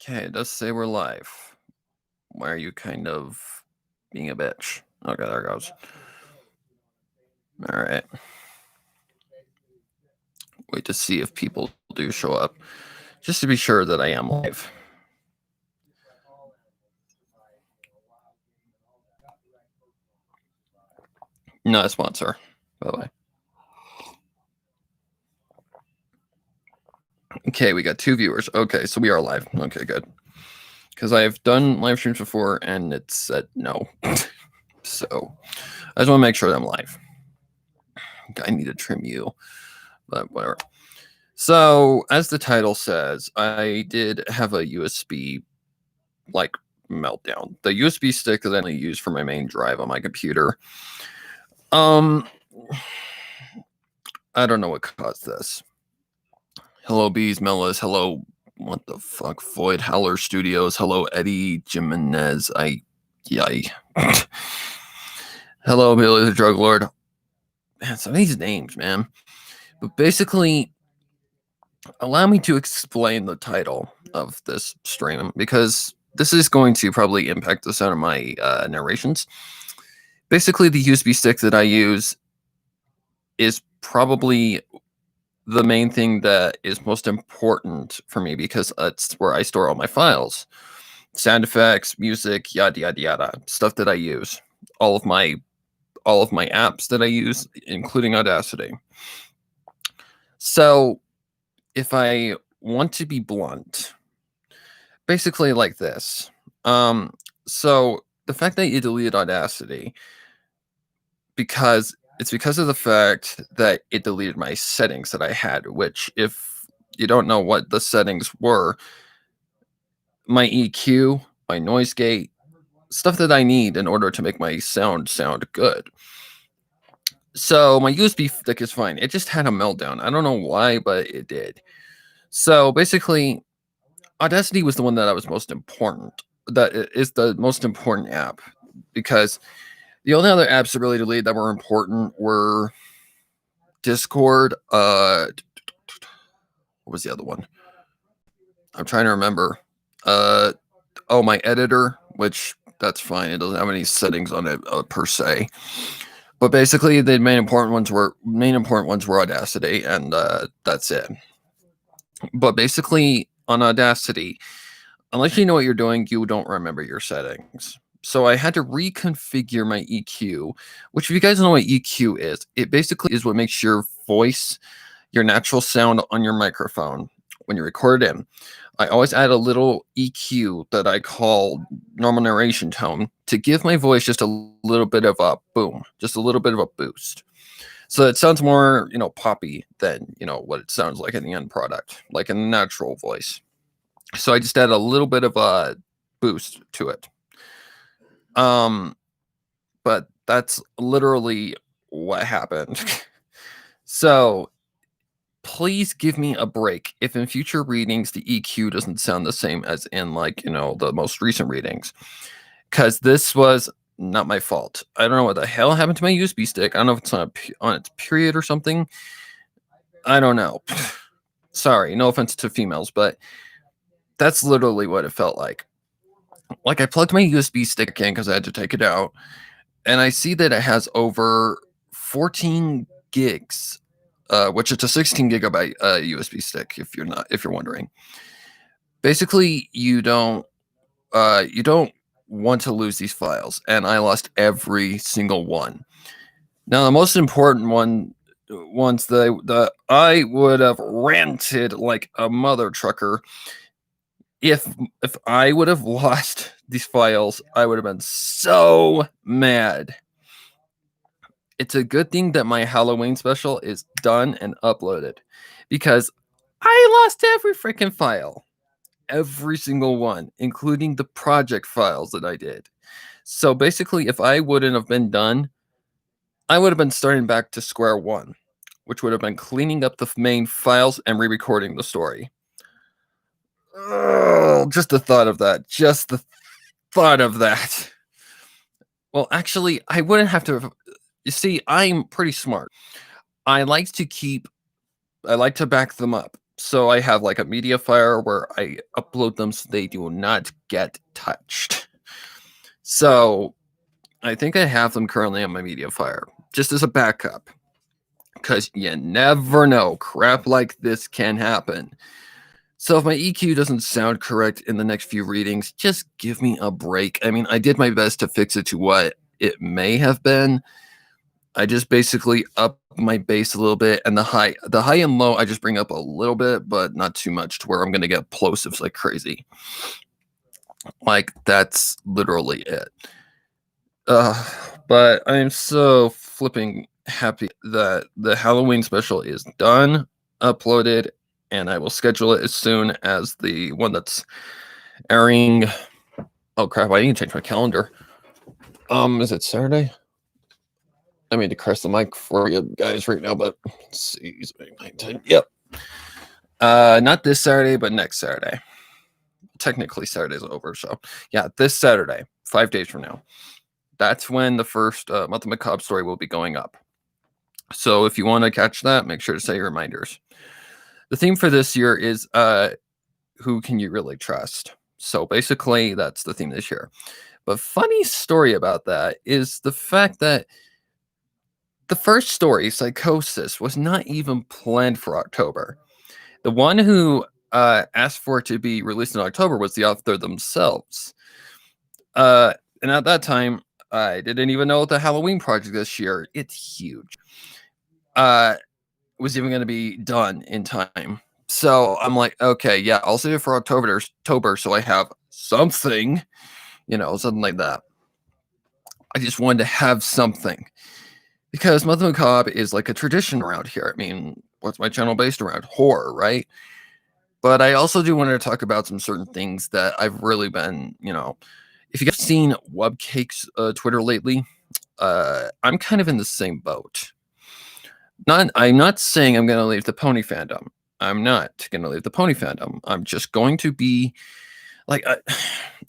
Okay, it does say we're live. Why are you kind of being a bitch? Okay, there it goes. All right. Wait to see if people do show up, just to be sure that I am live. Not a sponsor, by the way. Okay, we got 2 viewers. Okay, so we are live. Okay, good. Because I've done live streams before and it said no. So I just want to make sure that I'm live. I need to trim you, but whatever. So, as the title says, I did have a USB like meltdown. The USB stick that I only use for my main drive on my computer. I don't know what caused this. Hello, Bees, Mellis. Hello, what the fuck, Void Howler Studios. Hello, Eddie Jimenez. Yay. Hello, Billy the Drug Lord. Man, some of these names, man. But basically, allow me to explain the title of this stream, because this is going to probably impact the sound of my narrations. Basically, the USB stick that I use is probably the main thing that is most important for me, because it's where I store all my files, sound effects, music, yada yada yada, stuff that I use, all of my apps that I use, including Audacity. So if I want to be blunt, basically like this. So the fact that you deleted Audacity, because of the fact that it deleted my settings that I had, which, if you don't know what the settings were, my EQ, my noise gate, stuff that I need in order to make my sound good. So my USB stick is fine. It just had a meltdown. I don't know why, but it did. So basically, Audacity was the one that I was most important. That is the most important app, because the only other apps that really deleted that were important were Discord. What was the other one? I'm trying to remember. My editor, which that's fine. It doesn't have any settings on it per se. But basically, the main important ones were Audacity, and that's it. But basically, on Audacity, unless you know what you're doing, you don't remember your settings. So I had to reconfigure my EQ, which, if you guys know what EQ is, it basically is what makes your voice, your natural sound on your microphone when you record it in. I always add a little EQ that I call normal narration tone to give my voice just a little bit of a boom, just a little bit of a boost. So it sounds more, poppy than, what it sounds like in the end product, like a natural voice. So I just add a little bit of a boost to it. But that's literally what happened. So please give me a break if in future readings the EQ doesn't sound the same as in, the most recent readings, because this was not my fault. I don't know what the hell happened to my USB stick. I don't know if it's on its period or something. I don't know. Sorry, no offense to females, but that's literally what it felt like. Like, I plugged my USB stick in because I had to take it out, and I see that it has over 14 gigs, which is a 16 gigabyte USB stick. If you're wondering, basically you don't want to lose these files, and I lost every single one. Now, the most important ones that I would have ranted like a mother trucker. If I would have lost these files, I would have been so mad. It's a good thing that my Halloween special is done and uploaded, because I lost every freaking file. Every single one, including the project files that I did. So basically, if I wouldn't have been done, I would have been starting back to square one, which would have been cleaning up the main files and re-recording the story. Oh, just the thought of that. Just the thought of that. Well, actually, I wouldn't have to. You see, I'm pretty smart. I like to back them up. So I have like a media file where I upload them so they do not get touched. So I think I have them currently on my media file just as a backup, because you never know, crap like this can happen. So if my EQ doesn't sound correct in the next few readings, just give me a break. I mean, I did my best to fix it to what it may have been. I just basically up my bass a little bit, and the high and low I just bring up a little bit, but not too much to where I'm gonna get plosives like crazy. Like, that's literally it. But I'm so flipping happy that the Halloween special is done, uploaded, and I will schedule it as soon as the one that's airing. Oh crap! I need to change my calendar. Is it Saturday? I mean to press the mic for you guys right now, but let's see. Yep. Not this Saturday, but next Saturday. Technically, Saturday's over, so yeah, this Saturday, 5 days from now. That's when the first Month of Macabre story will be going up. So if you want to catch that, make sure to set your reminders. The theme for this year is who can you really trust? So basically, that's the theme this year. But funny story about that is the fact that the first story, Psychosis, was not even planned for October. The one who asked for it to be released in October was the author themselves. And at that time, I didn't even know the Halloween project this year, it's huge, was even going to be done in time. So I'm like, okay, yeah, I'll save it for October so I have something, something like that. I just wanted to have something. Because Month of Macabre is like a tradition around here. I mean, what's my channel based around? Horror, right? But I also do want to talk about some certain things that I've really been, if you guys have seen Webcake's Twitter lately, I'm kind of in the same boat. I'm not saying I'm going to leave the pony fandom. I'm not going to leave the pony fandom. I'm just going to be like,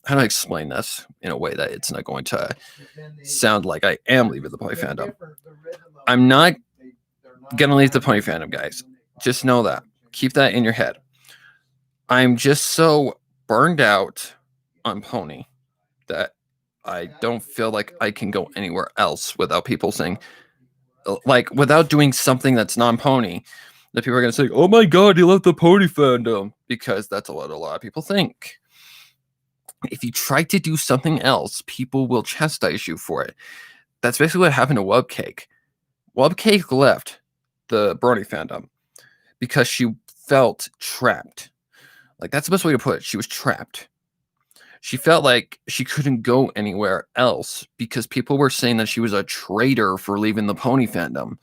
how do I explain this in a way that it's not going to sound like I am leaving the pony fandom? I'm not going to leave the pony fandom, guys. Just know that. Keep that in your head. I'm just so burned out on pony that I don't feel like I can go anywhere else without people saying, like, without doing something that's non-pony, that people are going to say, oh my god, you love the pony fandom, because that's what a lot of people think. If you try to do something else, people will chastise you for it. That's basically what happened to Webcake. Webcake left the Brony fandom because she felt trapped. Like, that's the best way to put it. She was trapped. She felt like she couldn't go anywhere else because people were saying that she was a traitor for leaving the pony fandom.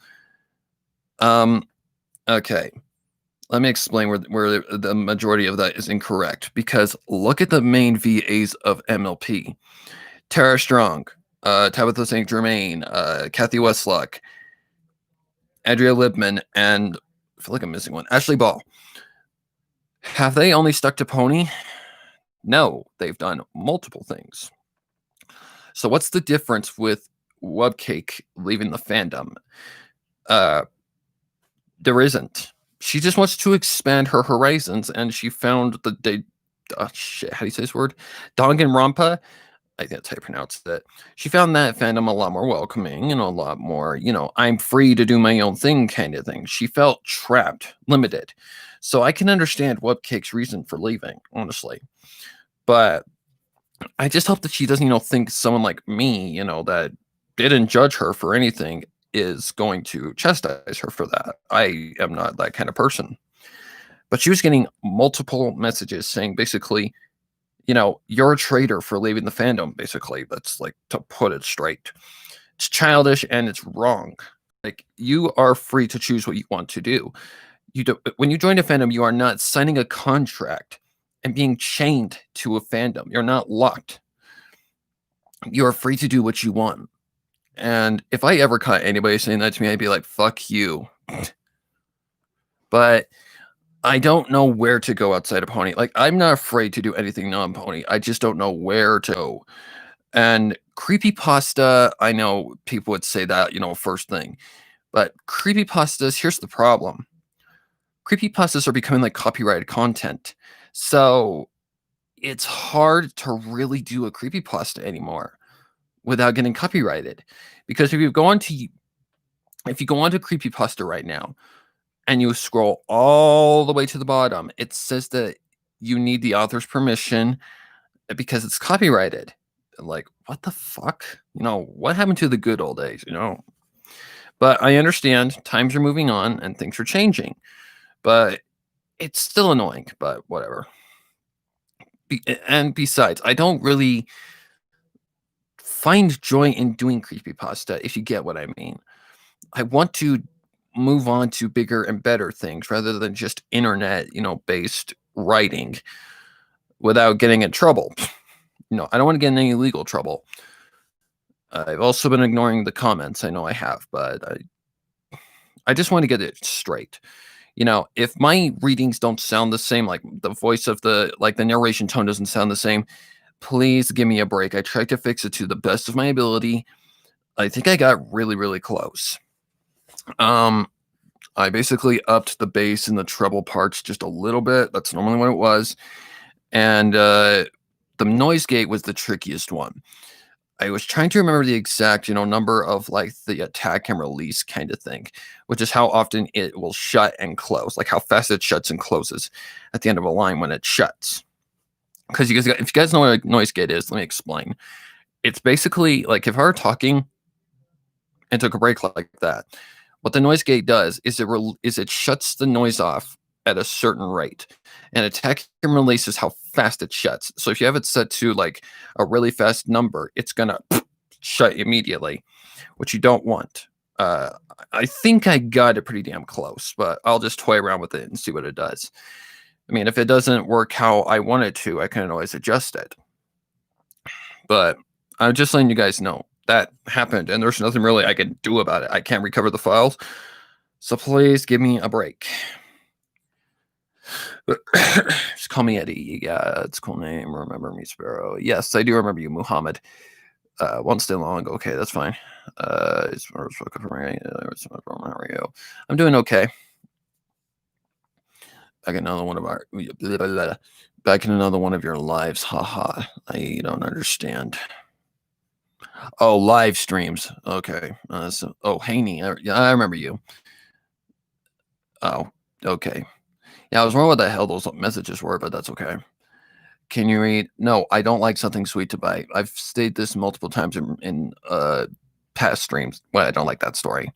Okay. Let me explain where the majority of that is incorrect, because look at the main VAs of MLP. Tara Strong, Tabitha St. Germain, Kathy Westlock, Andrea Libman, and I feel like I'm missing one, Ashley Ball. Have they only stuck to pony? No, they've done multiple things. So what's the difference with Webcake leaving the fandom? There isn't. She just wants to expand her horizons, and she found how do you say this word? Danganronpa? I think that's how you pronounce it. She found that fandom a lot more welcoming and a lot more, I'm free to do my own thing kind of thing. She felt trapped, limited. So I can understand Webcake's reason for leaving, honestly. But I just hope that she doesn't, think someone like me, that didn't judge her for anything is going to chastise her for that. I am not that kind of person. But she was getting multiple messages saying basically, you're a traitor for leaving the fandom, basically. That's like, to put it straight. It's childish and it's wrong. Like, you are free to choose what you want to do. When you join a fandom, you are not signing a contract and being chained to a fandom. You're not locked. You are free to do what you want. And if I ever caught anybody saying that to me, I'd be like, fuck you. But I don't know where to go outside of pony. Like, I'm not afraid to do anything non-pony. I just don't know where to go. And creepypasta, I know people would say that, first thing. But creepypastas, here's the problem. creepypastas are becoming like copyrighted content. So it's hard to really do a creepypasta anymore without getting copyrighted. Because if you go onto creepypasta right now and you scroll all the way to the bottom, it says that you need the author's permission because it's copyrighted. Like, what the fuck? What happened to the good old days, But I understand times are moving on and things are changing. But it's still annoying, but whatever. And besides, I don't really find joy in doing creepypasta, if you get what I mean. I want to move on to bigger and better things rather than just internet, based writing without getting in trouble. I don't want to get in any legal trouble. I've also been ignoring the comments. I know I have, but I just want to get it straight. If my readings don't sound the same, like the voice of the narration tone doesn't sound the same, please give me a break. I tried to fix it to the best of my ability. I think I got really, really close. I basically upped the bass and the treble parts just a little bit. That's normally what it was. And the noise gate was the trickiest one. I was trying to remember the exact, number of like the attack and release kind of thing, which is how often it will shut and close, like how fast it shuts and closes at the end of a line when it shuts. Because if you guys know what a noise gate is, let me explain. It's basically like if I were talking and took a break like that, what the noise gate does is it shuts the noise off at a certain rate, and attack and release is how fast it shuts. So if you have it set to like a really fast number, it's gonna shut immediately, which you don't want. I think I got it pretty damn close, but I'll just toy around with it and see what it does. I mean, if it doesn't work how I want it to, I can always adjust it. But I'm just letting you guys know that happened, and there's nothing really I can do about it. I can't recover the files, so please give me a break. Just call me Eddie. Yeah, it's a cool name. Remember me, Sparrow. Yes, I do remember you, Muhammad. Won't stay long. Okay, that's fine. I'm doing okay. Back in another one of our back in another one of your lives. Haha. I don't understand. Oh, live streams. Okay. Haney. Yeah, I remember you. Oh, okay. Yeah, I was wondering what the hell those messages were, but that's okay. Can you read? No, I don't like something sweet to bite. I've stated this multiple times in past streams. Well, I don't like that story.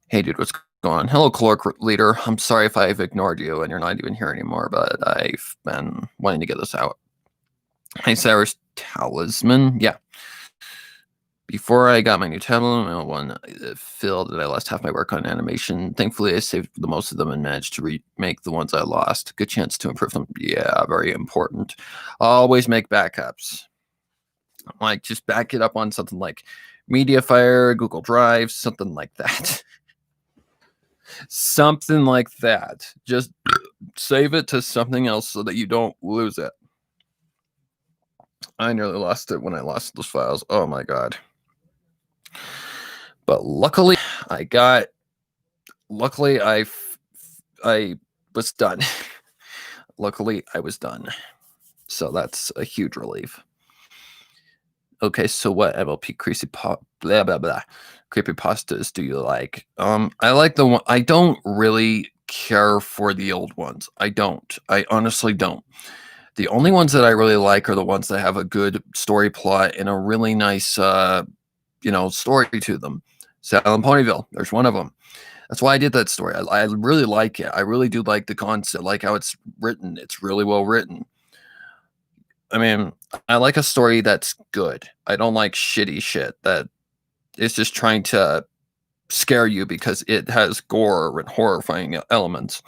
Hey, dude, what's going on? Hello, caloric leader. I'm sorry if I've ignored you and you're not even here anymore, but I've been wanting to get this out. Hey, Cyrus Talisman. Yeah. Before I got my new tablet, one filled and I lost half my work on animation. Thankfully, I saved the most of them and managed to remake the ones I lost. Good chance to improve them. Yeah, very important. Always make backups. Like, just back it up on something like Mediafire, Google Drive, something like that. Something like that. Just save it to something else so that you don't lose it. I nearly lost it when I lost those files. Oh my god. But luckily I was done. Luckily I was done. So that's a huge relief. Okay, so what MLP creepypastas do you like? I like the one. I don't really care for the old ones. I don't. I honestly don't. The only ones that I really like are the ones that have a good story plot and a really nice, story to them. Silent Ponyville, there's one of them. That's why I did that story. I really like it. I really do like the concept, like how it's written. It's really well written. I mean, I like a story that's good. I don't like shitty shit that is just trying to scare you because it has gore and horrifying elements.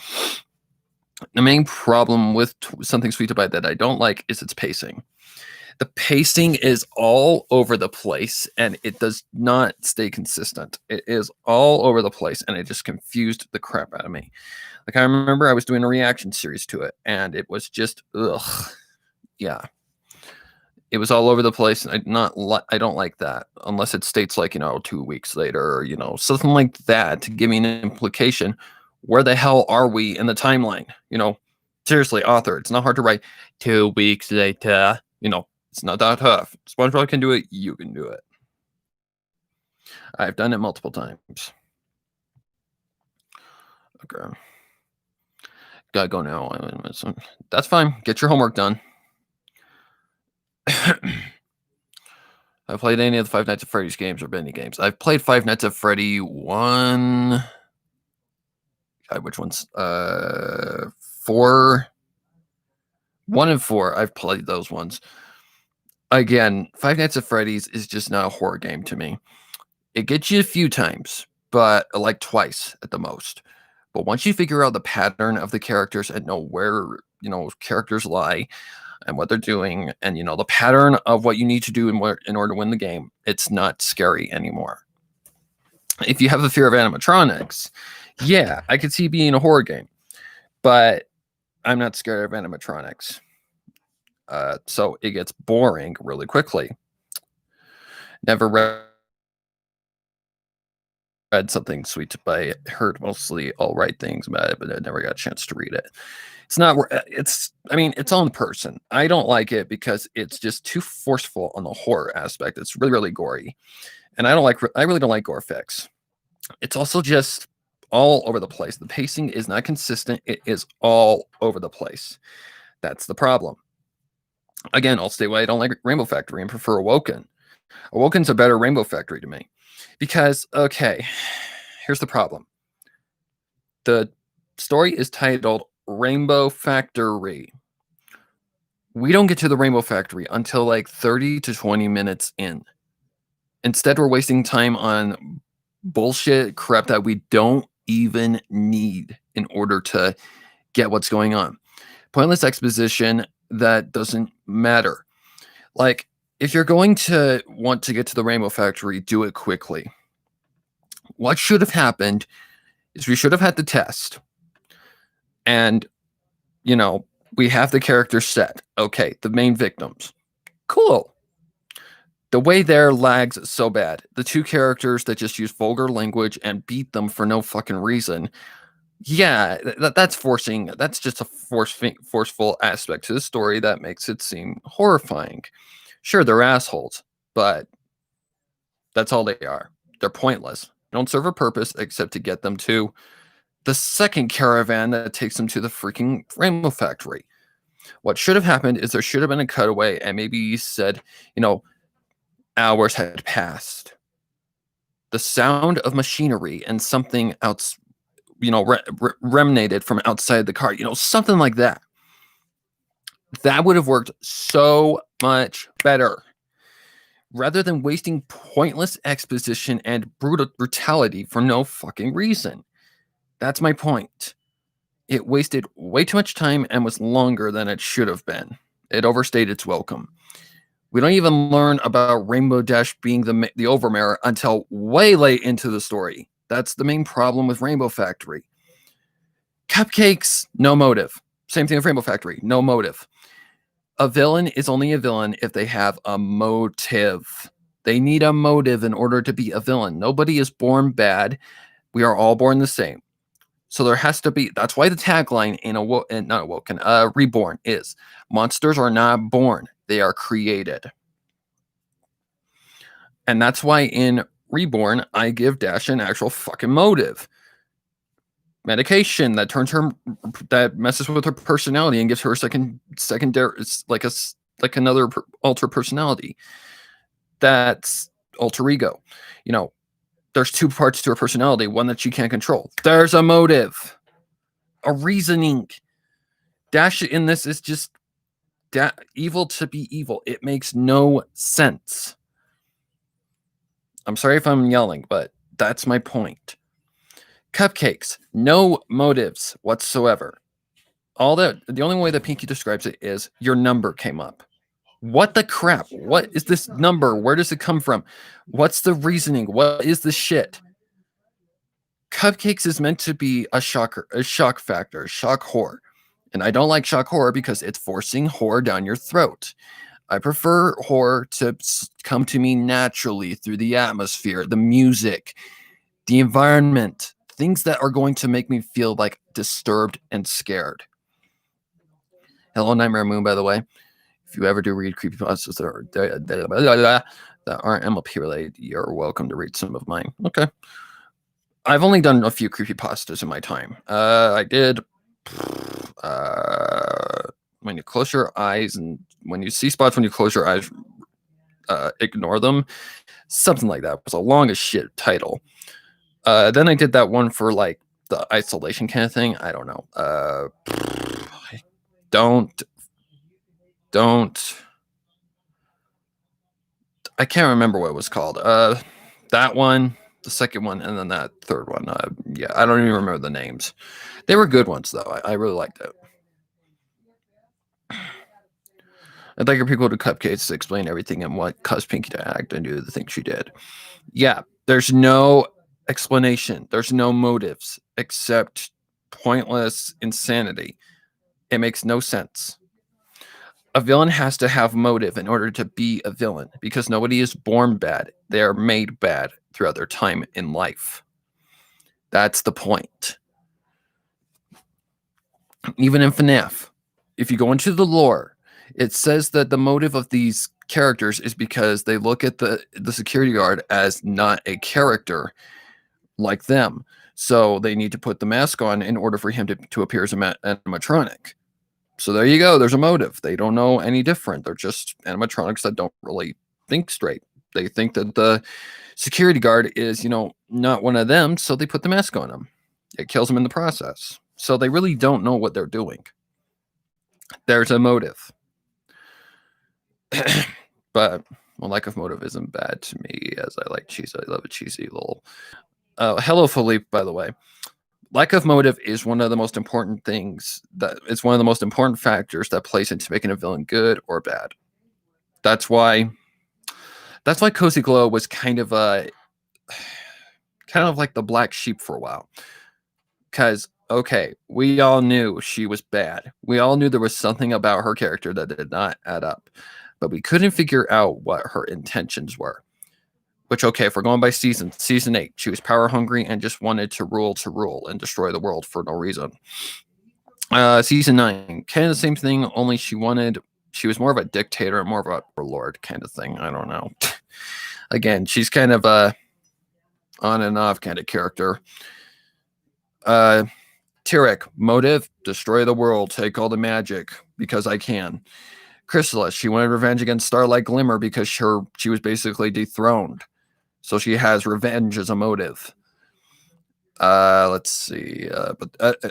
The main problem with Something Sweet to Bite that I don't like is its pacing. The pacing is all over the place and it does not stay consistent. It is all over the place and it just confused the crap out of me. Like, I remember I was doing a reaction series to it and it was just, ugh. Yeah. It was all over the place, and I don't like that unless it states like 2 weeks later or something like that to give me an implication. Where the hell are we in the timeline? Seriously, author, it's not hard to write 2 weeks later. It's not that tough. SpongeBob can do it. You can do it. I've done it multiple times. Okay. Gotta go now. That's fine. Get your homework done. I've played any of the Five Nights at Freddy's games or Bendy games. I've played Five Nights at Freddy 1. God, which one's 4? 1 and 4. I've played those ones. Again, Five Nights at Freddy's is just not a horror game to me. It gets you a few times, but like twice at the most. But once you figure out the pattern of the characters and know where, characters lie and what they're doing, and, the pattern of what you need to do in order to win the game, it's not scary anymore. If you have a fear of animatronics, yeah, I could see it being a horror game, but I'm not scared of animatronics. So it gets boring really quickly. Never read Something Sweet, but I heard mostly all right things about it, but I never got a chance to read it. It's on the person. I don't like it because it's just too forceful on the horror aspect. It's really, really gory. And I really don't like gore fix. It's also just all over the place. The pacing is not consistent. It is all over the place. That's the problem. Again, I'll say why I don't like Rainbow Factory and prefer Awoken. Awoken's a better Rainbow Factory to me. Because, okay, here's the problem. The story is titled Rainbow Factory. We don't get to the Rainbow Factory until like 30 to 20 minutes in. Instead, we're wasting time on bullshit crap that we don't even need in order to get what's going on. Pointless exposition that doesn't matter. Like, if you're going to want to get to the Rainbow Factory, do it quickly. What should have happened is we should have had the test. And, we have the characters set. Okay, the main victims. Cool. The way there lags so bad. The two characters that just use vulgar language and beat them for no fucking reason. Yeah, that's forcing. That's just a forceful aspect to the story that makes it seem horrifying. Sure, they're assholes, but that's all they are. They're pointless. They don't serve a purpose except to get them to the second caravan that takes them to the freaking Rainbow Factory. What should have happened is there should have been a cutaway, and maybe you said, hours had passed. The sound of machinery and something else, remnated from outside the car, something like that. That would have worked so much better. Rather than wasting pointless exposition and brutality for no fucking reason. That's my point. It wasted way too much time and was longer than it should have been. It overstayed its welcome. We don't even learn about Rainbow Dash being the Overmare until way late into the story. That's the main problem with Rainbow Factory. Cupcakes, no motive. Same thing with Rainbow Factory, no motive. A villain is only a villain if they have a motive. They need a motive in order to be a villain. Nobody is born bad. We are all born the same. So there has to be, that's why the tagline in Reborn is, monsters are not born, they are created. And that's why in Reborn, I give Dash an actual fucking motive. Medication that messes with her personality and gives her a secondary, like another alter personality. That's alter ego. There's two parts to her personality, one that she can't control. There's a motive, a reasoning. Dash in this is just evil to be evil. It makes no sense. I'm sorry if I'm yelling, but that's my point. Cupcakes, no motives whatsoever. The only way that Pinky describes it is your number came up. What the crap? What is this number? Where does it come from? What's the reasoning? What is the shit? Cupcakes is meant to be a shock factor, shock horror. And I don't like shock horror because it's forcing horror down your throat. I prefer horror to come to me naturally through the atmosphere, the music, the environment, things that are going to make me feel like disturbed and scared. Hello, Nightmare Moon, by the way. If you ever do read creepypastas that aren't MLP related, you're welcome to read some of mine. Okay. I've only done a few creepypastas in my time. I did when you close your eyes and when you see spots when you close your eyes, ignore them. Something like that. It was a long as shit title. Then I did that one for like the isolation kind of thing. I don't know. Don't. I can't remember what it was called. That one, the second one, and then that third one. Yeah, I don't even remember the names. They were good ones though. I really liked it. I'd like her people to cupcakes to explain everything and what caused Pinky to act and do the things she did. Yeah, there's no explanation. There's no motives except pointless insanity. It makes no sense. A villain has to have motive in order to be a villain because nobody is born bad. They are made bad throughout their time in life. That's the point. Even in FNAF, if you go into the lore, it says that the motive of these characters is because they look at the security guard as not a character like them. So they need to put the mask on in order for him to appear as an animatronic. So there you go. There's a motive. They don't know any different. They're just animatronics that don't really think straight. They think that the security guard is, not one of them. So they put the mask on him. It kills him in the process. So they really don't know what they're doing. There's a motive. But lack of motive isn't bad to me, as I like cheese. I love a cheesy little. Hello, Philippe, by the way. Lack of motive is one of the most important things. It's one of the most important factors that plays into making a villain good or bad. That's why Cozy Glow was kind of like the black sheep for a while. Because, okay, we all knew she was bad. We all knew there was something about her character that did not add up. But we couldn't figure out what her intentions were. Which, okay, if we're going by season 8, she was power hungry and just wanted to rule and destroy the world for no reason. Season 9, kind of the same thing, only she was more of a dictator and more of a overlord kind of thing. I don't know. Again, she's kind of a on and off kind of character. Tyrek, motive, destroy the world, take all the magic because I can. Chrysalis, she wanted revenge against Starlight Glimmer because she was basically dethroned. So she has revenge as a motive. Let's see.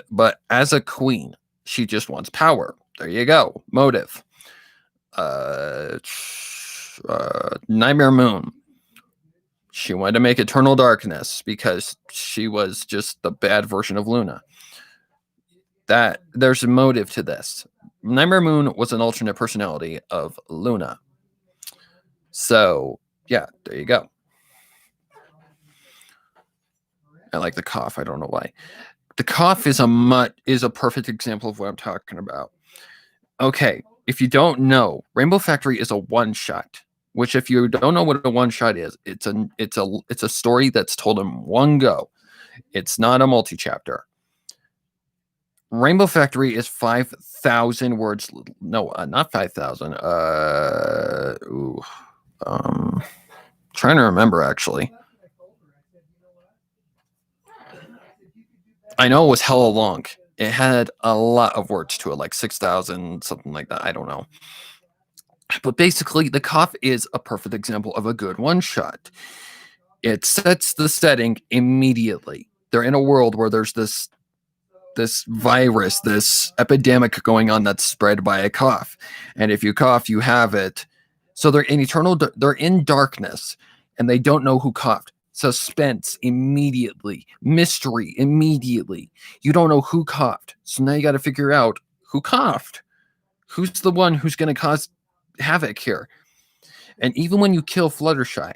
But as a queen, she just wants power. There you go. Motive. Nightmare Moon. She wanted to make Eternal Darkness because she was just the bad version of Luna. There's a motive to this. Nightmare Moon was an alternate personality of Luna. So, yeah, there you go. I like the cough. I don't know why. The cough is a perfect example of what I'm talking about. Okay, if you don't know, Rainbow Factory is a one-shot. Which, if you don't know what a one-shot is, it's a story that's told in one go. It's not a multi-chapter. Rainbow Factory is 5,000 words. No, not 5,000. Trying to remember actually. I know it was hella long. It had a lot of words to it, like 6,000, something like that. I don't know. But basically, the cough is a perfect example of a good one-shot. It sets the setting immediately. They're in a world where there's this virus, this epidemic going on that's spread by a cough. And if you cough, you have it. So they're in darkness, and they don't know who coughed. Suspense immediately. Mystery immediately. You don't know who coughed. So now you got to figure out who coughed. Who's the one who's going to cause havoc here? And even when you kill Fluttershy,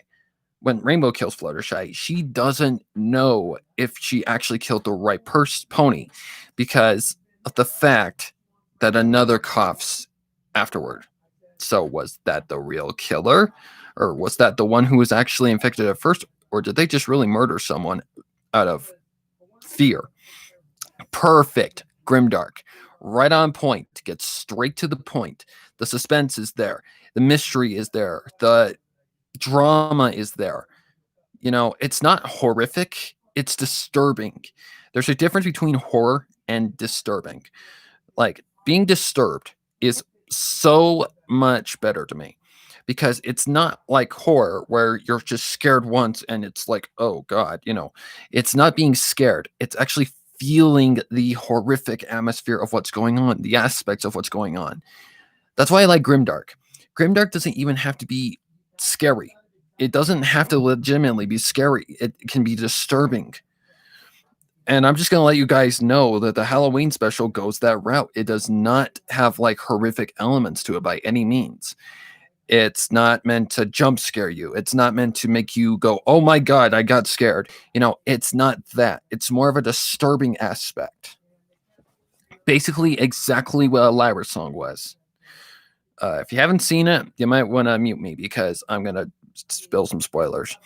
when Rainbow kills Fluttershy, she doesn't know if she actually killed the right pony because of the fact that another coughs afterward. So was that the real killer? Or was that the one who was actually infected at first? Or did they just really murder someone out of fear. Perfect. Grimdark. Right on point. Gets straight to the point. The suspense is there. The mystery is there. The drama is there. You know, it's not horrific, it's disturbing. There's a difference between horror and disturbing. Like, being disturbed is so much better to me because it's not like horror where you're just scared once and it's like, oh God, you know, it's not being scared. It's actually feeling the horrific atmosphere of what's going on, the aspects of what's going on. That's why I like Grimdark. Grimdark doesn't even have to be scary. It doesn't have to legitimately be scary. It can be disturbing. And I'm just going to let you guys know that the Halloween special goes that route. It does not have like horrific elements to it by any means. It's not meant to jump scare you. It's not meant to make you go, oh my God, I got scared. You know, it's not that. It's more of a disturbing aspect. Basically, exactly what a Lyra song was. If you haven't seen it, you might want to mute me because I'm going to spill some spoilers.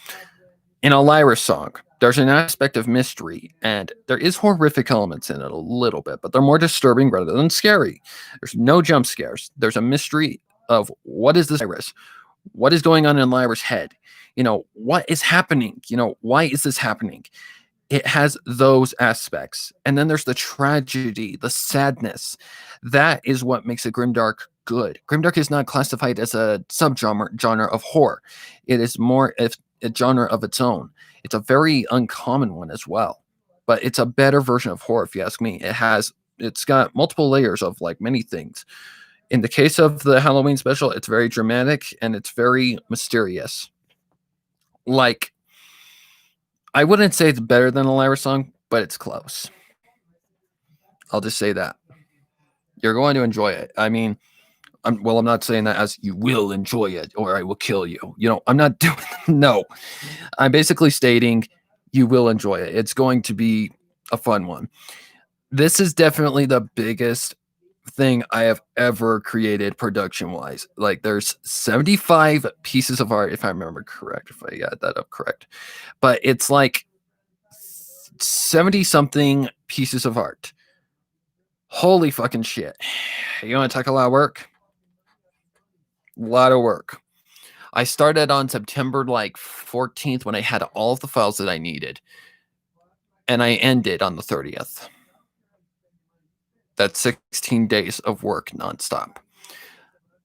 In a Lyra song, there's an aspect of mystery, and there is horrific elements in it a little bit, but they're more disturbing rather than scary. There's no jump scares. There's a mystery of what is this Iris? What is going on in Lyra's head? You know, what is happening? You know, why is this happening? It has those aspects. And then there's the tragedy, the sadness. That is what makes a Grimdark good. Grimdark is not classified as a subgenre of horror. It is more a genre of its own. It's a very uncommon one as well. But it's a better version of horror, if you ask me. It's got multiple layers of like many things. In the case of the Halloween special, it's very dramatic and it's very mysterious. Like, I wouldn't say it's better than a Lyra song, but it's close. I'll just say that. You're going to enjoy it. I mean, I'm not saying that as you will enjoy it or I will kill you. You know, I'm not doing no. I'm basically stating you will enjoy it. It's going to be a fun one. This is definitely the biggest thing I have ever created production wise. Like there's 75 pieces of art, if I remember correct, if I got that up correct. But it's like 70 something pieces of art. Holy fucking shit. You want to talk a lot of work? A lot of work. I started on September like 14th when I had all of the files that I needed. And I ended on the 30th. That's 16 days of work nonstop.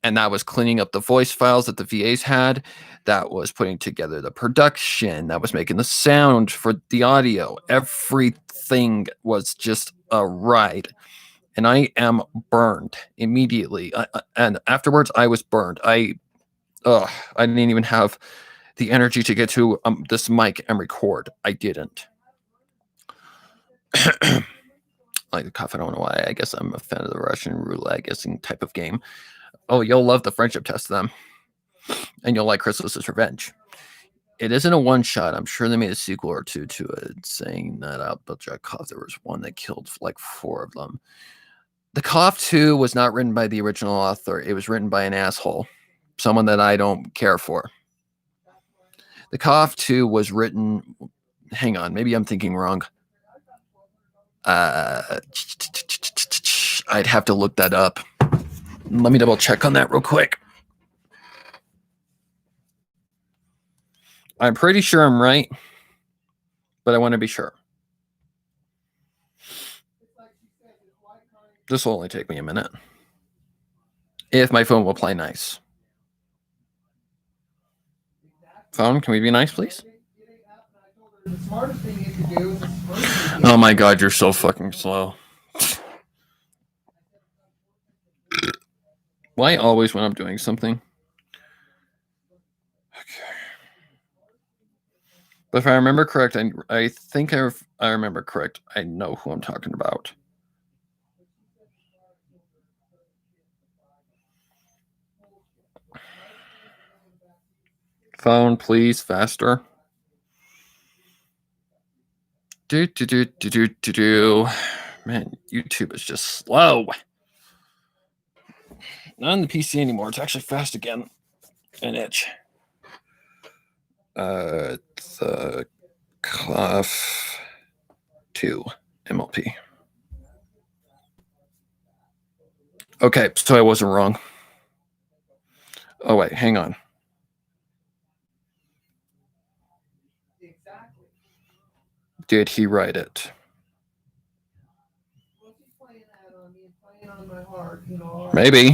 And that was cleaning up the voice files that the VAs had. That was putting together the production. That was making the sound for the audio. Everything was just a ride. And I am burned immediately. And afterwards, I was burned. I didn't even have the energy to get to this mic and record. I didn't. Like the cough, I don't know why. I guess I'm a fan of the Russian roulette guessing type of game. Oh, you'll love the friendship test them. And you'll like Chrysalis's Revenge. It isn't a one-shot. I'm sure they made a sequel or two to it, saying that Jack there was one that killed like 4 of them. The Cough 2 was not written by the original author. It was written by an asshole. Someone that I don't care for. The Cough 2 was written... Hang on, maybe I'm thinking wrong. I'd have to look that up. Let me double check on that real quick. I'm pretty sure I'm right, but I want to be sure. This will only take me a minute. If my phone will play nice. Phone, can we be nice, please? Oh my God, you're so fucking slow. Why always when I'm doing something? Okay. But if I remember correct, I think I remember correct. I know who I'm talking about. Phone, please, faster. Man, YouTube is just slow. Not on the PC anymore. It's actually fast again. An itch. The Cough 2 MLP. Okay, so I wasn't wrong. Oh, wait, hang on. Did he write it? Maybe.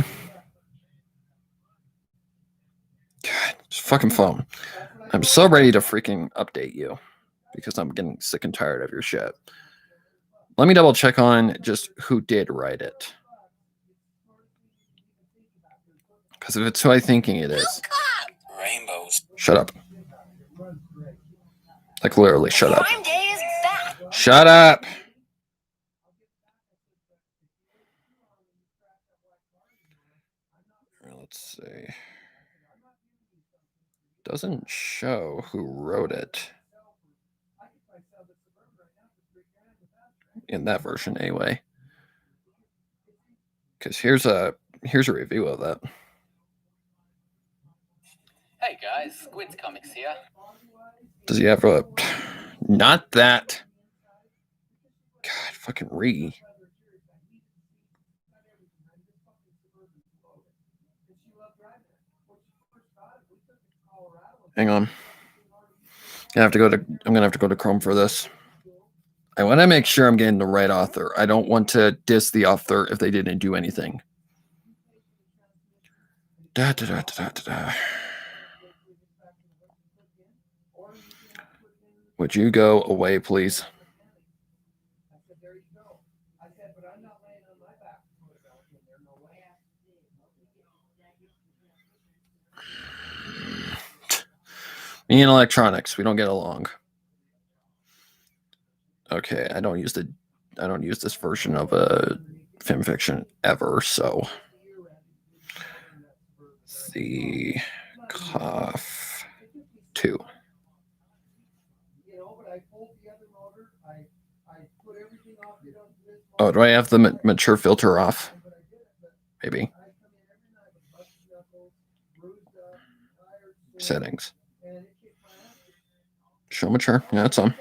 God, this fucking phone. I'm so ready to freaking update you because I'm getting sick and tired of your shit. Let me double check on just who did write it. Because if it's who I'm thinking it is. Rainbows. Shut up. Like literally, shut up. Shut up. Let's see. Doesn't show who wrote it. In that version anyway. Because here's a review of that. Hey guys, Squid's Comics here. Does he have a... Not that. God, fucking re. Hang on. I'm gonna have to go to Chrome for this. I want to make sure I'm getting the right author. I don't want to diss the author if they didn't do anything. Da, da, da, da, da, da. Would you go away, please? Me and electronics, we don't get along. Okay, I don't use this version of a fanfiction ever, so the cough 2. Oh, do I have the mature filter off? Maybe. Settings. Show mature. Yeah, that's on.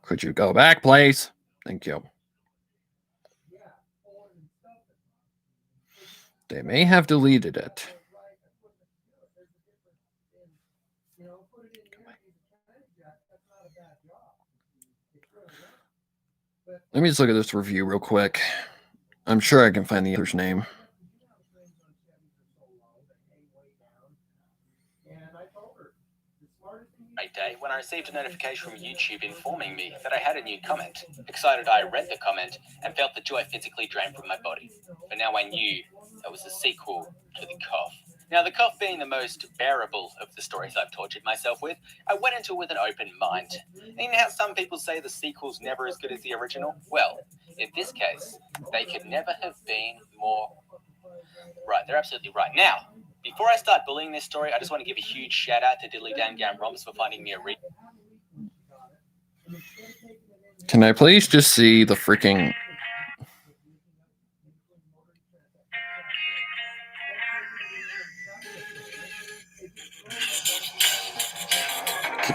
Could you go back, please? Thank you. They may have deleted it. Let me just look at this review real quick. I'm sure I can find the author's name. Day when I received a notification from YouTube informing me that I had a new comment. Excited, I read the comment and felt the joy physically drain from my body. But now I knew it was a sequel to The Cough. Now, The Cough being the most bearable of the stories I've tortured myself with, I went into it with an open mind. And you know how some people say the sequel's never as good as the original? Well, in this case, they could never have been more right. They're absolutely right. Now, before I start bullying this story, I just want to give a huge shout out to Diddly Dam Gam Roms for finding me a Can I please just see the freaking...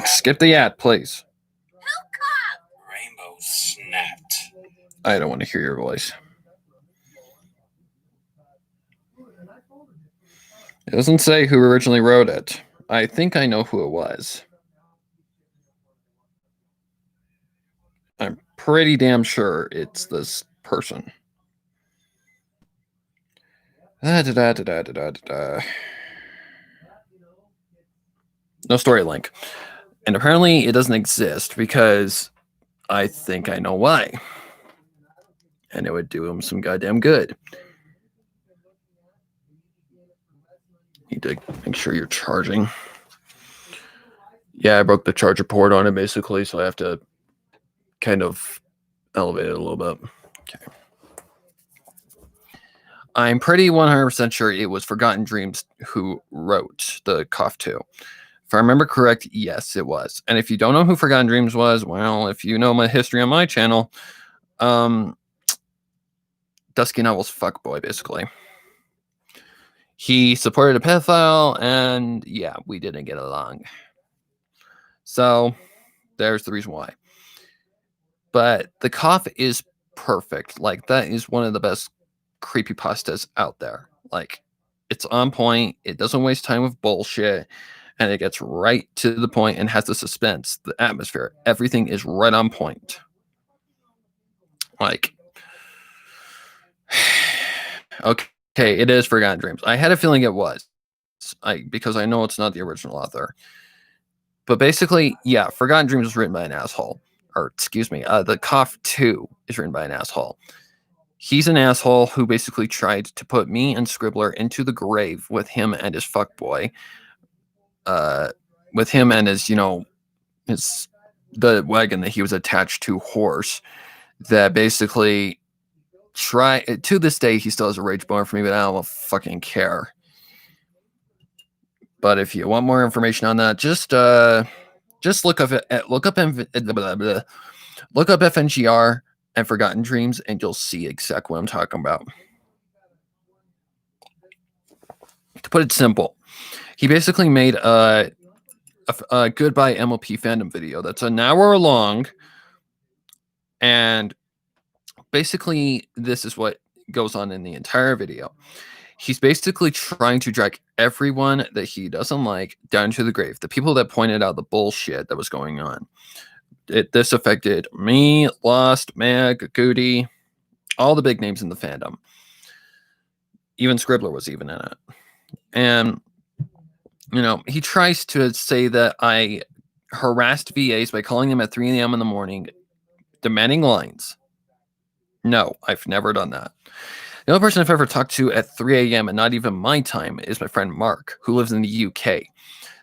Skip the ad, please. Rainbow snapped. I don't want to hear your voice. It doesn't say who originally wrote it. I think I know who it was. I'm pretty damn sure it's this person. No story link. And apparently it doesn't exist because I think I know why. And it would do him some goddamn good. Need to make sure you're charging. Yeah, I broke the charger port on it basically, so I have to kind of elevate it a little bit. Okay. I'm pretty 100% sure it was Forgotten Dreams who wrote the Cough 2. If I remember correct, yes, it was. And if you don't know who Forgotten Dreams was, well, if you know my history on my channel, Dusky Novels fuckboy, basically. He supported a pedophile, and yeah, we didn't get along. So there's the reason why. But the cough is perfect. Like, that is one of the best creepypastas out there. Like, it's on point. It doesn't waste time with bullshit. And it gets right to the point and has the suspense, the atmosphere. Everything is right on point. Like, okay, it is Forgotten Dreams. I had a feeling it was. Because I know it's not the original author. But basically, yeah, Forgotten Dreams was written by an asshole. Or, excuse me, The Cough 2 is written by an asshole. He's an asshole who basically tried to put me and Scribbler into the grave with him and his fuckboy. With him and his, the wagon that he was attached to horse. That basically to this day, he still has a rage boner for me, but I don't fucking care. But if you want more information on that, just look up FNGR and Forgotten Dreams, and you'll see exactly what I'm talking about. To put it simple, he basically made a goodbye MLP fandom video that's an hour long, and basically this is what goes on in the entire video. He's basically trying to drag everyone that he doesn't like down to the grave. The people that pointed out the bullshit that was going on. This affected me, Lost, Meg, Goody, all the big names in the fandom. Even Scribbler was even in it. And, he tries to say that I harassed VAs by calling them at 3 a.m. in the morning, demanding lines. No, I've never done that. The only person I've ever talked to at 3 a.m. and not even my time is my friend Mark, who lives in the UK.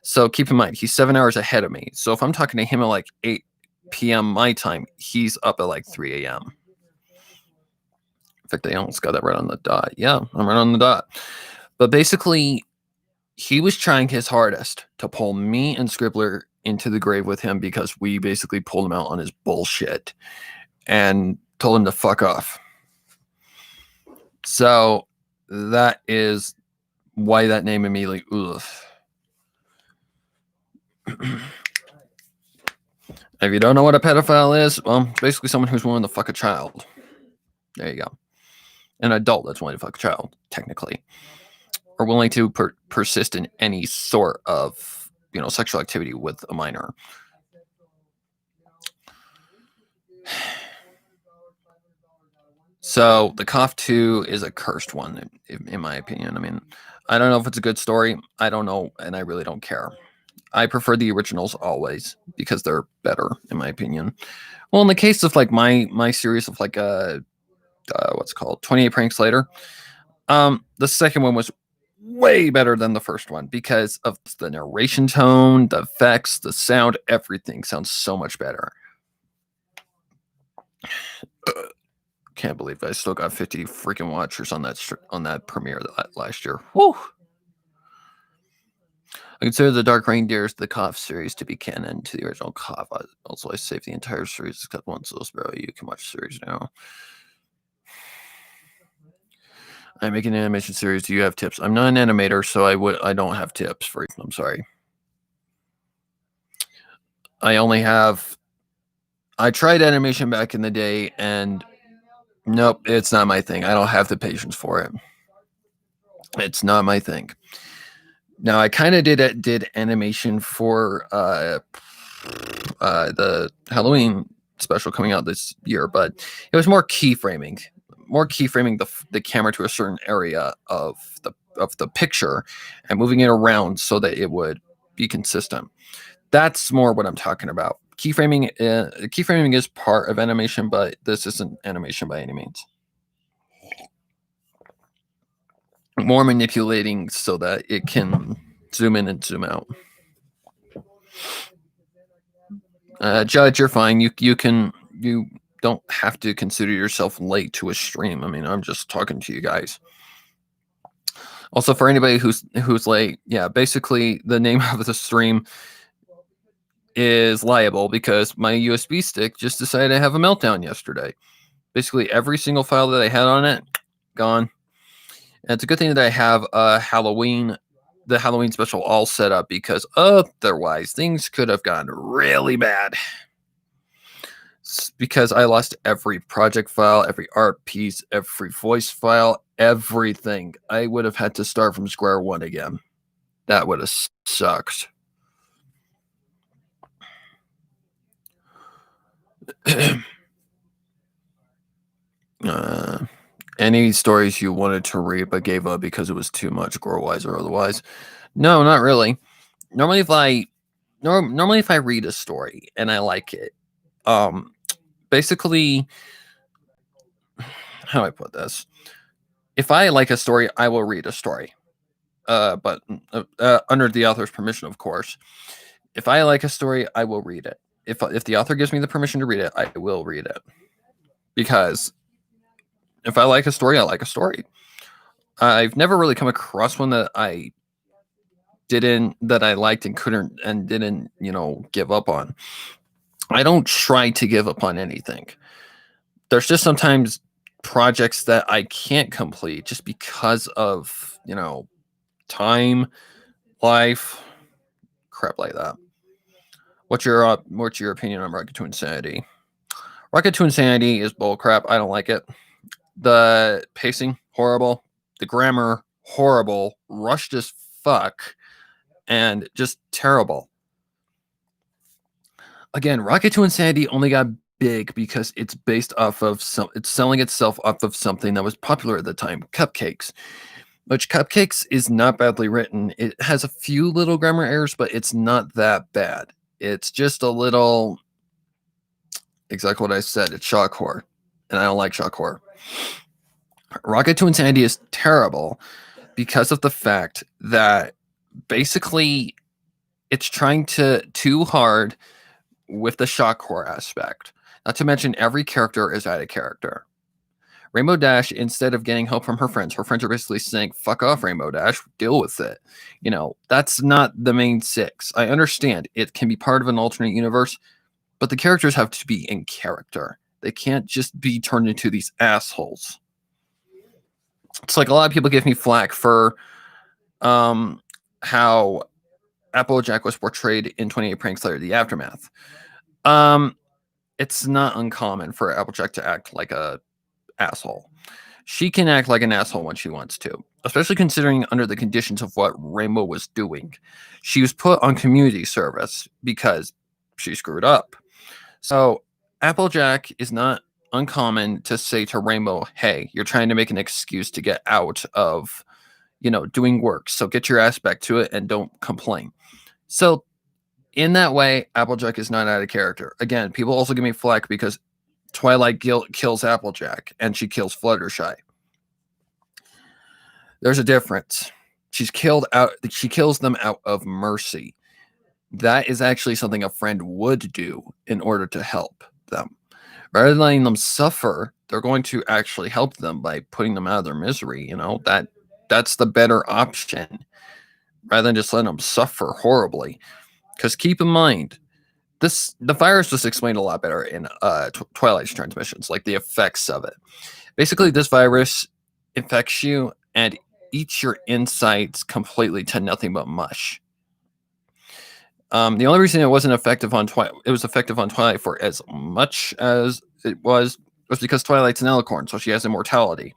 So keep in mind, he's 7 hours ahead of me. So if I'm talking to him at like 8 p.m. my time, he's up at like 3 a.m. In fact, I almost got that right on the dot. Yeah, I'm right on the dot. But basically, he was trying his hardest to pull me and Scribbler into the grave with him because we basically pulled him out on his bullshit and told him to fuck off. So that is why that name immediately, ugh. If you don't know what a pedophile is, well, it's basically someone who's willing to fuck a child. There you go. An adult that's willing to fuck a child, technically. Or willing to persist in any sort of, sexual activity with a minor. So the Cough 2 is a cursed one, in my opinion. I mean, I don't know if it's a good story. I don't know, and I really don't care. I prefer the originals always because they're better, in my opinion. Well, in the case of like my series of like what's it called 28 Pranks Later, the second one was way better than the first one because of the narration tone, the effects, the sound, everything sounds so much better. Can't believe I still got 50 freaking watchers on that premiere last year. Whew. I consider the Dark Reindeers, the Cough series, to be canon to the original Cough. Also, I saved the entire series except one, so you can watch the series now. I'm making an animation series. Do you have tips? I'm not an animator, so I don't have tips for you. I'm sorry. I tried animation back in the day, and nope, it's not my thing. I don't have the patience for it. It's not my thing. Now, I kind of did animation for the Halloween special coming out this year, but it was more keyframing the camera to a certain area of the picture and moving it around so that it would be consistent. That's more what I'm talking about. Keyframing is part of animation, but this isn't animation by any means. More manipulating so that it can zoom in and zoom out. Judge, you're fine. You don't have to consider yourself late to a stream. I mean, I'm just talking to you guys. Also, for anybody who's late, yeah, basically the name of the stream is liable because my USB stick just decided to have a meltdown yesterday. Basically, every single file that I had on it, gone. And it's a good thing that I have a Halloween the Halloween special all set up, because otherwise things could have gone really bad. Because I lost every project file, every art piece, every voice file, everything. I would have had to start from square one again. That would have sucked. Any stories you wanted to read but gave up because it was too much gore-wise or otherwise? No, not really. Normally if I read a story and I like it, basically, how do I put this? If I like a story, I will read a story. But under the author's permission, of course. If I like a story, I will read it. If the author gives me the permission to read it, I will read it. Because if I like a story, I like a story. I've never really come across one that I liked and didn't, give up on. I don't try to give up on anything. There's just sometimes projects that I can't complete just because of, time, life, crap like that. What's your opinion on Rocket to Insanity? Rocket to Insanity is bullcrap. I don't like it. The pacing, horrible. The grammar, horrible. Rushed as fuck. And just terrible. Again, Rocket to Insanity only got big because it's based off of it's selling itself off of something that was popular at the time, Cupcakes. Which Cupcakes is not badly written. It has a few little grammar errors, but it's not that bad. It's just a little, exactly what I said. It's shock horror, and I don't like shock horror. Rocket to Insanity is terrible because of the fact that basically it's trying too hard with the shock horror aspect. Not to mention every character is out of character. Rainbow Dash, instead of getting help from her friends are basically saying, fuck off, Rainbow Dash, deal with it. That's not the main six. I understand it can be part of an alternate universe, but the characters have to be in character. They can't just be turned into these assholes. It's like a lot of people give me flack for how Applejack was portrayed in 28 Pranks Later, The Aftermath. It's not uncommon for Applejack to act like a asshole. She can act like an asshole when she wants to, especially considering under the conditions of what Rainbow was doing. She was put on community service because she screwed up. So Applejack is not uncommon to say to Rainbow, hey, you're trying to make an excuse to get out of, doing work. So get your ass back to it and don't complain. So in that way, Applejack is not out of character. Again, people also give me flack because Twilight kills Applejack and she kills Fluttershy. There's a difference. She kills them out of mercy. That is actually something a friend would do in order to help them. Rather than letting them suffer, they're going to actually help them by putting them out of their misery. That's the better option rather than just letting them suffer horribly. Because keep in mind, the virus was explained a lot better in Twilight's transmissions, like the effects of it. Basically, this virus infects you and eats your insides completely to nothing but mush. The only reason it wasn't effective on it was effective on Twilight for as much as it was because Twilight's an alicorn, so she has immortality.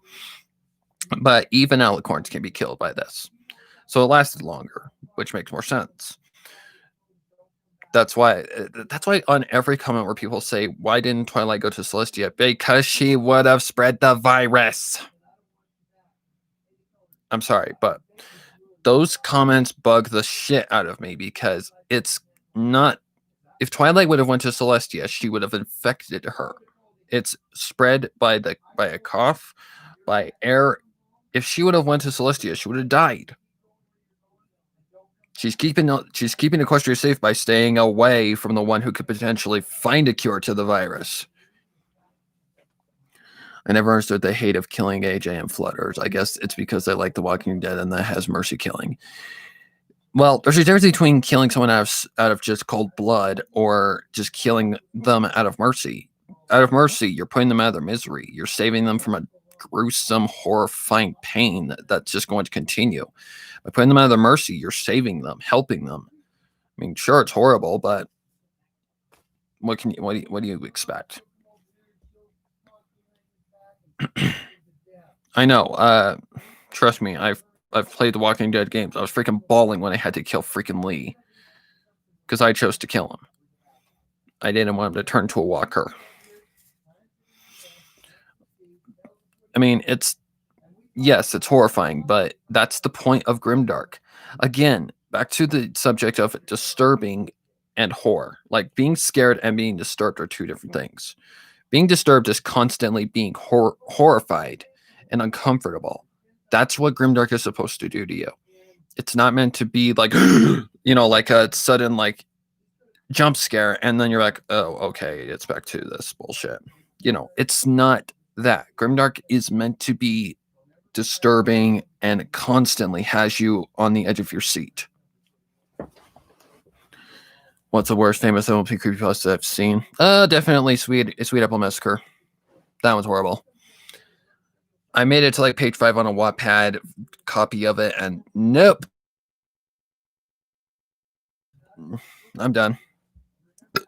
But even alicorns can be killed by this, so it lasted longer, which makes more sense. That's why on every comment where people say, why didn't Twilight go to Celestia? Because she would have spread the virus. I'm sorry, but those comments bug the shit out of me because it's not... If Twilight would have went to Celestia, she would have infected her. It's spread by a cough, by air. If she would have went to Celestia, she would have died. She's keeping Equestria safe by staying away from the one who could potentially find a cure to the virus. I never understood the hate of killing AJ and Flutters. I guess it's because they like The Walking Dead and that has mercy killing. Well, there's a difference between killing someone out of just cold blood or just killing them out of mercy. Out of mercy, you're putting them out of their misery. You're saving them from a gruesome, horrifying pain that's just going to continue. By putting them out of their mercy, you're saving them, helping them. I mean, sure, it's horrible, but what do you expect? I know. Trust me, I've played the Walking Dead games. I was freaking bawling when I had to kill freaking Lee because I chose to kill him. I didn't want him to turn to a walker. I mean, yes, it's horrifying, but that's the point of grimdark. Again, back to the subject of disturbing and horror. Like being scared and being disturbed are two different things. Being disturbed is constantly being horrified and uncomfortable. That's what grimdark is supposed to do to you. It's not meant to be like, like a sudden like jump scare, and then you're like, oh, okay, it's back to this bullshit. It's not that. Grimdark is meant to be disturbing and constantly has you on the edge of your seat. What's the worst famous MLP creepypasta I've seen? Definitely Sweet Apple Massacre. That was horrible. I made it to like page 5 on a Wattpad copy of it, and nope. I'm done.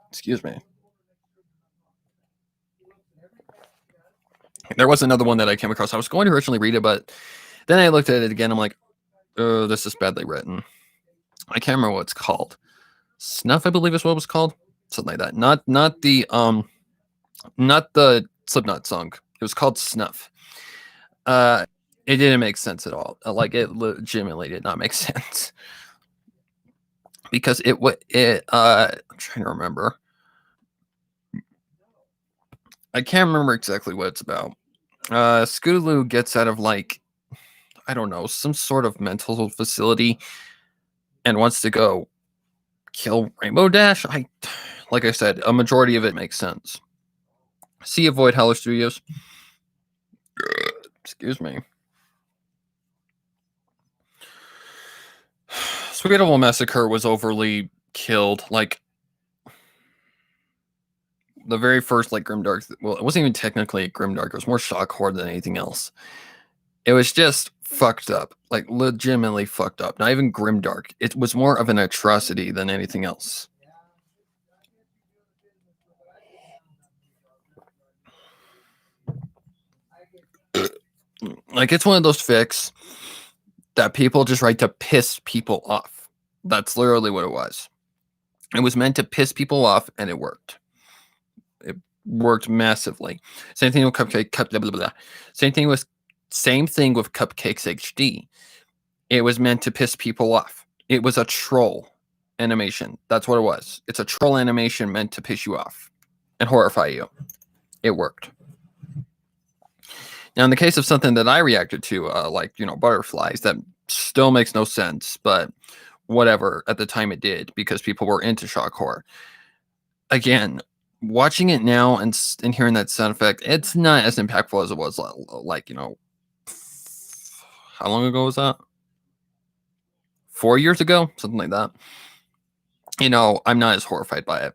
Excuse me. There was another one that I came across. I was going to originally read it, but then I looked at it again. I'm like, oh, this is badly written. I can't remember what it's called. Snuff, I believe is what it was called. Something like that. Not the Slipknot song. It was called Snuff. It didn't make sense at all. Like it legitimately did not make sense. Because I'm trying to remember. I can't remember exactly what it's about. Scootaloo gets out of like, I don't know, some sort of mental facility and wants to go kill Rainbow Dash. Like I said, a majority of it makes sense. See Avoid Howler Studios. Excuse me. Sweet Apple Massacre was overly killed. Like the very first like grimdark. Well, it wasn't even technically grimdark. It was more shock horror than anything else. It was just fucked up, like legitimately fucked up. Not even grimdark. It was more of an atrocity than anything else. Like it's one of those fics that people just write to piss people off. That's literally what it was. It was meant to piss people off, and it worked. It worked massively. Same thing with Cupcake. Blah, blah, blah. Same thing with Cupcakes HD. It was meant to piss people off. It was a troll animation. That's what it was. It's a troll animation meant to piss you off and horrify you. It worked. Now, in the case of something that I reacted to, like, butterflies, that still makes no sense, but whatever, at the time it did, because people were into shock horror. Again, watching it now and hearing that sound effect, it's not as impactful as it was, like, how long ago was that? 4 years ago? Something like that. I'm not as horrified by it.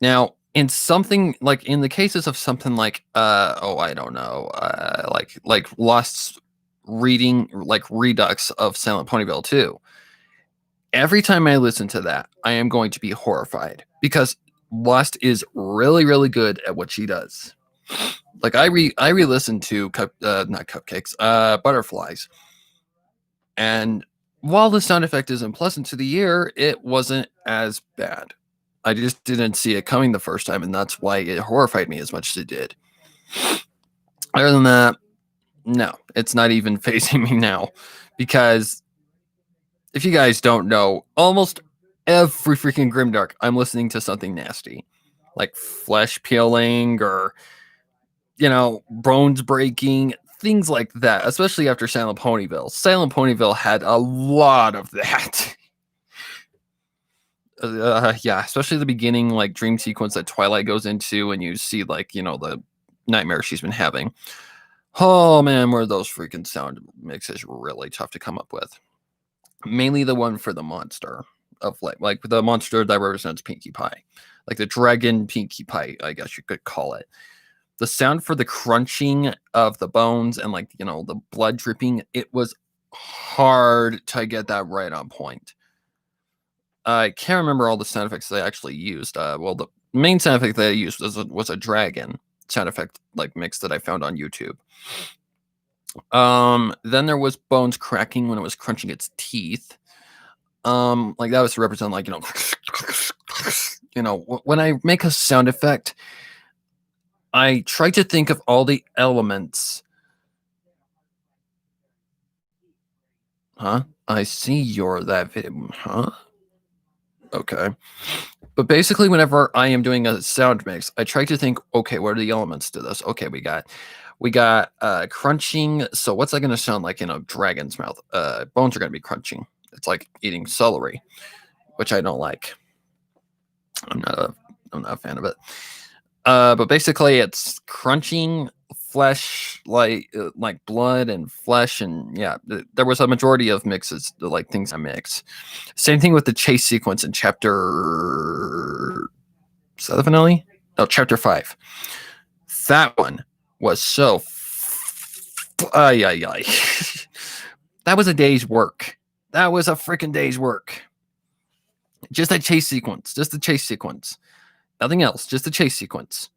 Now, in something like in the cases of something like I don't know, like Lost's reading, like redux of Silent Ponyville 2. Every time I listen to that, I am going to be horrified because Lost is really, really good at what she does. Like I re-listened to not cupcakes, butterflies, and while the sound effect isn't pleasant to the ear, it wasn't as bad. I just didn't see it coming the first time, and that's why it horrified me as much as it did. Other than that, no, it's not even facing me now, because if you guys don't know, almost every freaking grimdark, I'm listening to something nasty, like flesh peeling or, bones breaking, things like that, especially after Silent Ponyville. Silent Ponyville had a lot of that. Yeah, especially the beginning, like dream sequence that Twilight goes into, and you see like the nightmare she's been having. Oh man, were those freaking sound mixes really tough to come up with? Mainly the one for the monster of like the monster that represents Pinkie Pie, like the dragon Pinkie Pie, I guess you could call it. the sound for the crunching of the bones and like, you know, the blood dripping, it was hard to get that right on point. I can't remember all the sound effects they actually used. Well, the main sound effect they used was a dragon sound effect like mix that I found on YouTube. Then there was bones cracking when it was crunching its teeth. Like that was to represent like, you know, when I make a sound effect, I try to think of all the elements. Huh? I see that video. Huh? Okay. But basically, whenever I am doing a sound mix, I try to think, okay, what are the elements to this? Okay, we got crunching. So what's that going to sound like in a dragon's mouth? Bones are going to be crunching. It's like eating celery, which I don't like. I'm not a fan of it. But basically, it's crunching flesh, like blood and flesh, and yeah, there was a majority of mixes, like things I mix. Same thing with the chase sequence in chapter. Is that the finale? No, chapter 5. That one was so. That was a day's work. That was a freaking day's work. Just that chase sequence. Just the chase sequence. Nothing else. Just the chase sequence.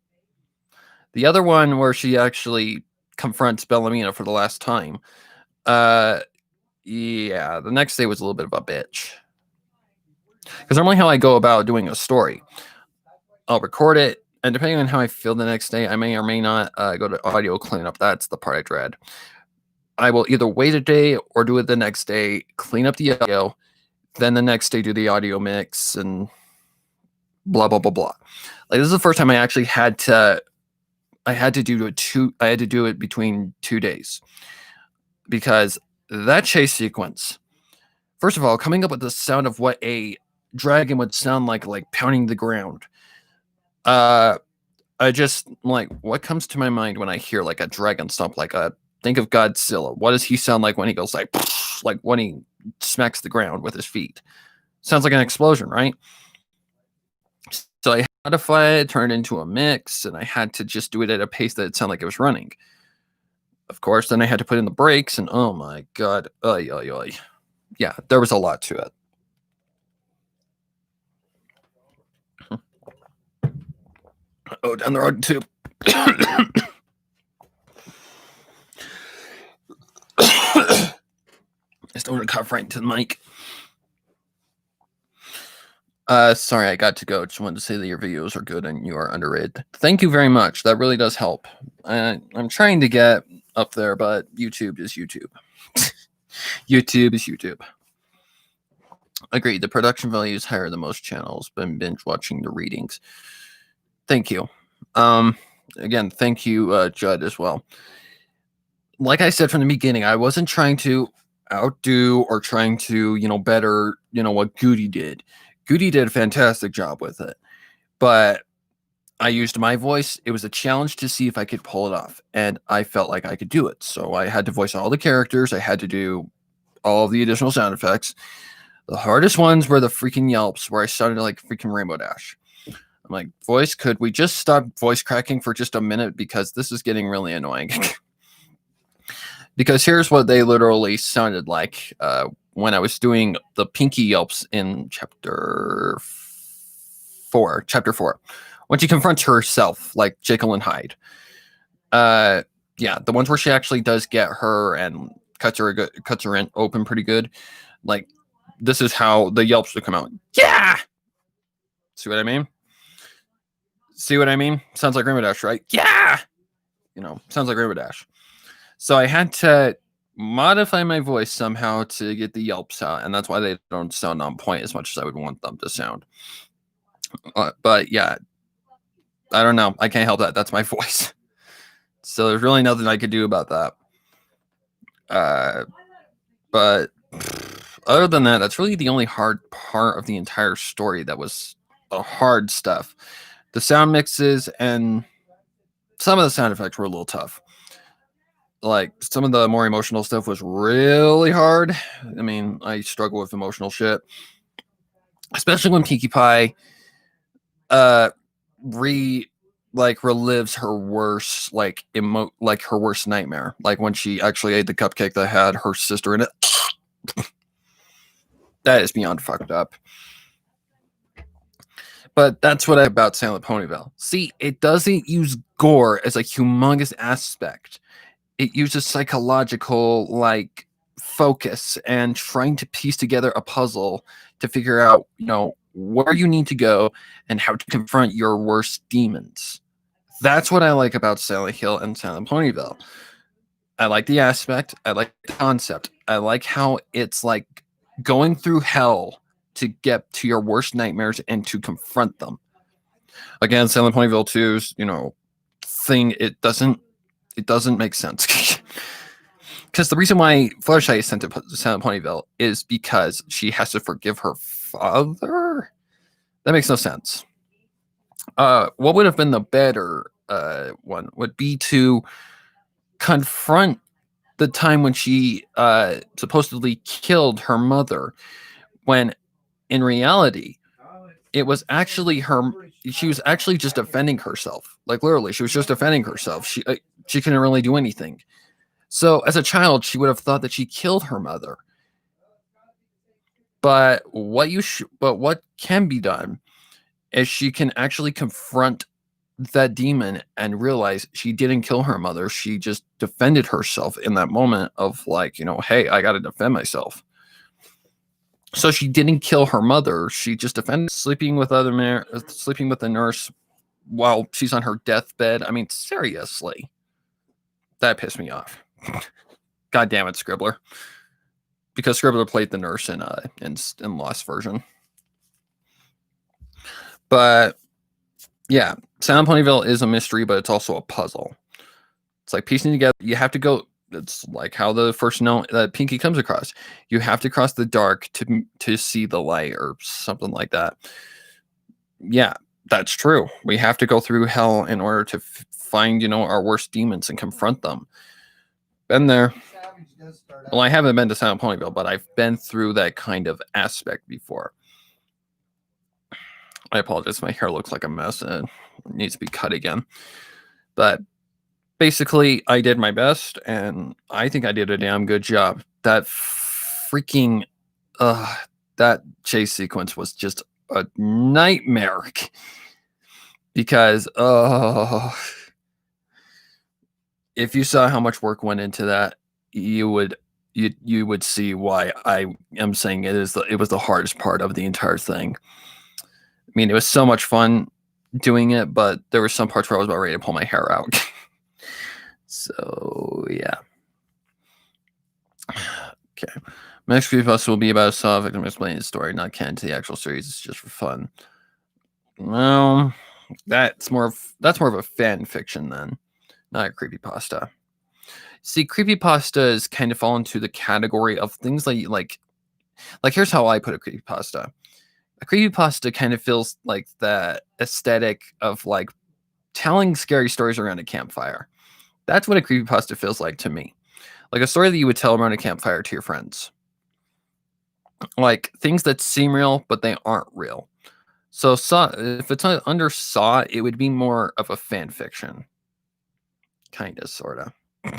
The other one where she actually confronts Bellamina for the last time. Yeah, the next day was a little bit of a bitch. Because normally how I go about doing a story, I'll record it, and depending on how I feel the next day, I may or may not go to audio cleanup. That's the part I dread. I will either wait a day or do it the next day, clean up the audio, then the next day do the audio mix, and blah, blah, blah, blah. Like, this is the first time I actually had to do it between 2 days. Because that chase sequence, first of all, coming up with the sound of what a dragon would sound like pounding the ground. I just like, what comes to my mind when I hear like a dragon stomp, think of Godzilla. What does he sound like when he goes like when he smacks the ground with his feet? Sounds like an explosion, right? So I modified it, turned it into a mix, and I had to just do it at a pace that it sounded like it was running. Of course, then I had to put in the brakes, and oh my god, yeah, there was a lot to it. Oh, down the road too. I just don't want to cough right into the mic. Sorry, I got to go. Just wanted to say that your videos are good and you are underrated. Thank you very much. That really does help. I'm trying to get up there, but YouTube is YouTube. YouTube is YouTube. Agreed. The production value is higher than most channels, but binge watching the readings. Thank you. Again, thank you, Judd, as well. Like I said from the beginning, I wasn't trying to outdo or trying to, better, what Goody did. Goody did a fantastic job with it, but I used my voice. It was a challenge to see if I could pull it off, and I felt like I could do it. So I had to voice all the characters. I had to do all of the additional sound effects. The hardest ones were the freaking yelps, where I sounded like freaking Rainbow Dash. I'm like, voice, could we just stop voice cracking for just a minute, because this is getting really annoying. Because here's what they literally sounded like when I was doing the pinky yelps in chapter 4. When she confronts herself, like Jekyll and Hyde. Yeah, the ones where she actually does get her and cuts her in open pretty good. Like, this is how the yelps would come out. Yeah! See what I mean? Sounds like Rainbow Dash, right? Yeah! Sounds like Rainbow Dash. So I had to modify my voice somehow to get the yelps out, and that's why they don't sound on point as much as I would want them to sound. But yeah, I don't know. I can't help that. That's my voice. So there's really nothing I could do about that. But other than that, that's really the only hard part of the entire story that was the hard stuff. The sound mixes and some of the sound effects were a little tough. Like, some of the more emotional stuff was really hard. I mean, I struggle with emotional shit. Especially when Pinkie Pie like relives her worst like her worst nightmare, like when she actually ate the cupcake that had her sister in it. That is beyond fucked up. But that's what I about Silent Ponyville. See, it doesn't use gore as a humongous aspect. It uses psychological like focus and trying to piece together a puzzle to figure out, where you need to go and how to confront your worst demons. That's what I like about Silent Hill and Silent Ponyville. I like the aspect. I like the concept. I like how it's like going through hell to get to your worst nightmares and to confront them. Again, Silent Ponyville 2's, thing, it doesn't make sense. Because the reason why Fluttershy is sent to Silent Ponyville is because she has to forgive her father. That makes no sense. What would have been the better one would be to confront the time when she supposedly killed her mother, when in reality it was actually she was actually just defending herself. Like literally, she was just defending herself. She couldn't really do anything. So as a child, she would have thought that she killed her mother. But what can be done is she can actually confront that demon and realize she didn't kill her mother. She just defended herself in that moment of like, hey, I got to defend myself. So she didn't kill her mother. She just defended sleeping with the nurse while she's on her deathbed. I mean, seriously, that pissed me off. God damn it, Scribbler. Because Scribbler played the nurse in Lost version. But yeah, Silent Ponyville is a mystery, but it's also a puzzle. It's like piecing together. You have to go. It's like how the first note that Pinky comes across. You have to cross the dark to see the light, or something like that. Yeah, that's true. We have to go through hell in order to find, our worst demons and confront them. Been there. Well, I haven't been to Silent Ponyville, but I've been through that kind of aspect before. I apologize. My hair looks like a mess and it needs to be cut again. But basically, I did my best, and I think I did a damn good job. That freaking, that chase sequence was just a nightmare. Because, if you saw how much work went into that, you would see why I am saying it was the hardest part of the entire thing. I mean, it was so much fun doing it, but there were some parts where I was about ready to pull my hair out. So yeah. Okay. My next Creepypasta will be about a Saw victim explaining the story, not canon to the actual series. It's just for fun. Well, that's more of a fan fiction then, not a creepypasta. See, creepypastas kind of fall into the category of things like here's how I put a creepypasta. A creepypasta kind of feels like that aesthetic of like telling scary stories around a campfire. That's what a creepypasta feels like to me. Like a story that you would tell around a campfire to your friends. Like things that seem real, but they aren't real. So Saw, if it's under Saw, it would be more of a fan fiction. Kinda, sorta. I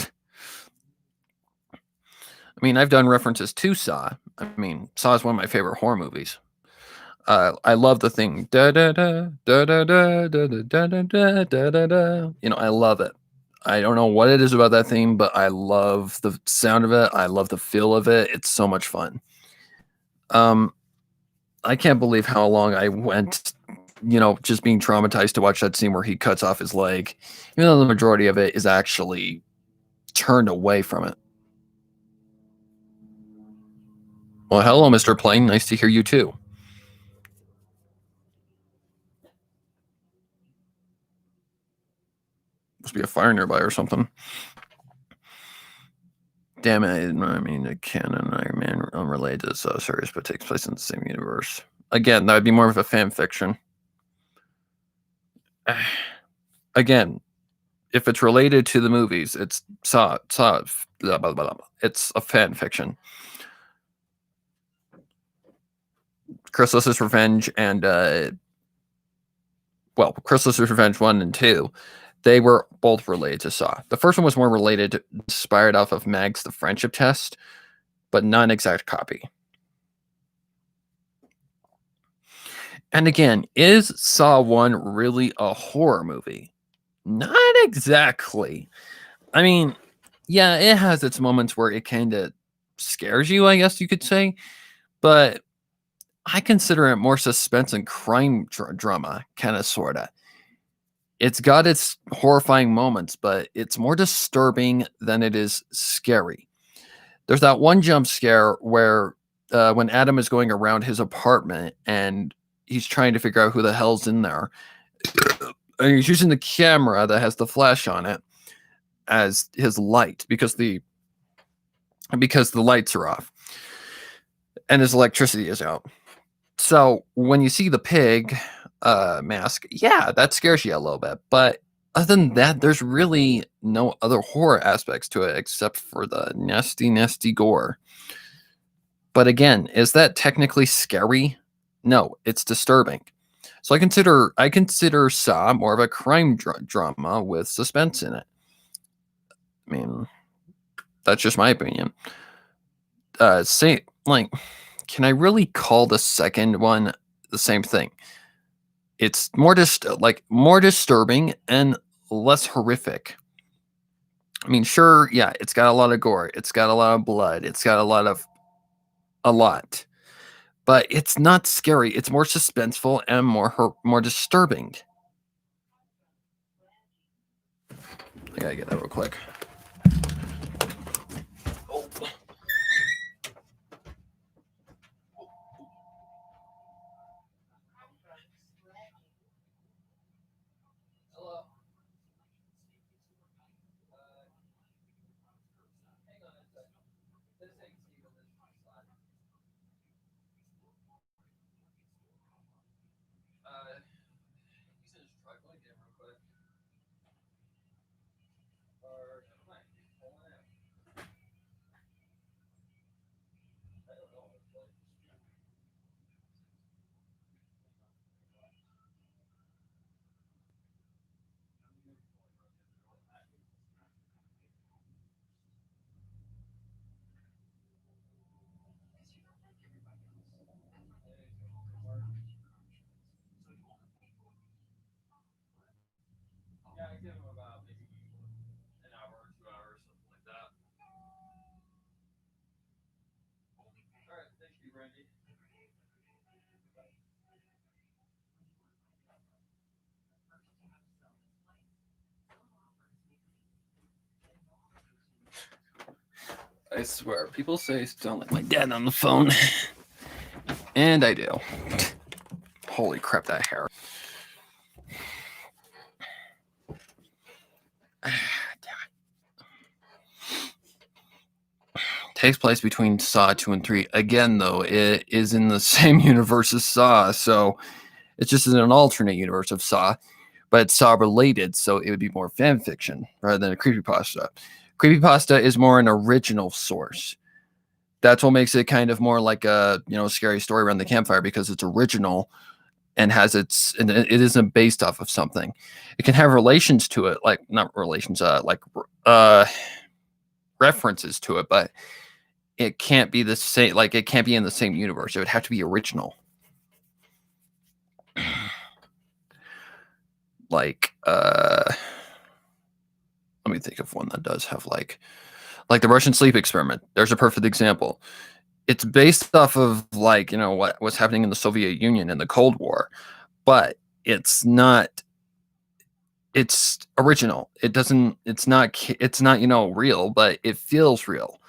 mean, I've done references to Saw. I mean, Saw is one of my favorite horror movies. I love the thing da da da da da da da da da da da da. I love it. I don't know what it is about that theme, but I love the sound of it. I love the feel of it. It's so much fun. I can't believe how long I went, just being traumatized to watch that scene where he cuts off his leg, even though the majority of it is actually turned away from it. Well, hello, Mr. Plane. Nice to hear you too. Must be a fire nearby or something. Damn it, I mean, the canon Iron Man unrelated to the series, but takes place in the same universe. Again, that would be more of a fan fiction. Again, if it's related to the movies, it's blah, blah, blah, blah. It's a fan fiction. Chrysalis' Revenge and well, Chrysalis Revenge 1 and 2, they were both related to Saw. The first one was more related, inspired off of Mag's The Friendship Test, but not an exact copy. And again, is Saw 1 really a horror movie? Not exactly. I mean, yeah, it has its moments where it kind of scares you, I guess you could say, but I consider it more suspense and crime drama, kind of, sort of. It's got its horrifying moments, but it's more disturbing than it is scary. There's that one jump scare where when Adam is going around his apartment and he's trying to figure out who the hell's in there, and he's using the camera that has the flash on it as his light because the lights are off and his electricity is out. So when you see the pig mask, yeah, that scares you a little bit. But other than that, there's really no other horror aspects to it except for the nasty gore. But again, is that technically scary? No, it's disturbing. So I consider Saw more of a crime drama with suspense in it. I mean, that's just my opinion. Can I really call the second one the same thing? It's more more disturbing and less horrific. I mean, sure, yeah, it's got a lot of gore, it's got a lot of blood, it's got a lot, but it's not scary. It's more suspenseful and more disturbing. I gotta get that real quick. Oh. Hello. Yeah, I give him about maybe an hour or 2 hours, something like that. All right, thank you, Randy. I swear, people say I sound like my dad on the phone, and I do. Holy crap, that hair. Takes place between Saw 2 and 3. Again, though, it is in the same universe as Saw, so it's just in an alternate universe of Saw, but it's Saw related, so it would be more fan fiction rather than a creepypasta. Creepypasta is more an original source. That's what makes it kind of more like a scary story around the campfire, because it's original and it isn't based off of something. It can have relations to it, like not relations, references to it, but it can't be the same. Like, it can't be in the same universe. It would have to be original. Like, let me think of one that does have like the Russian sleep experiment. There's a perfect example. It's based off of what's happening in the Soviet Union in the Cold War, but it's not. It's original. It's not real, but it feels real.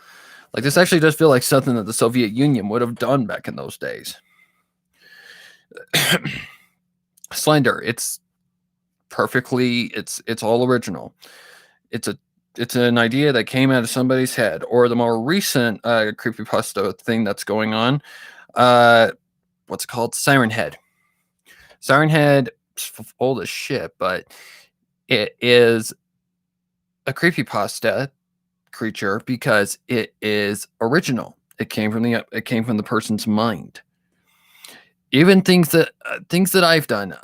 Like, this actually does feel like something that the Soviet Union would have done back in those days. Slender, it's perfectly, it's all original. It's an idea that came out of somebody's head. Or the more recent creepypasta thing that's going on, what's it called? Siren Head. Siren Head, old as shit, but it is a creepypasta creature because it is original. It came from the person's mind. Even things that I've done.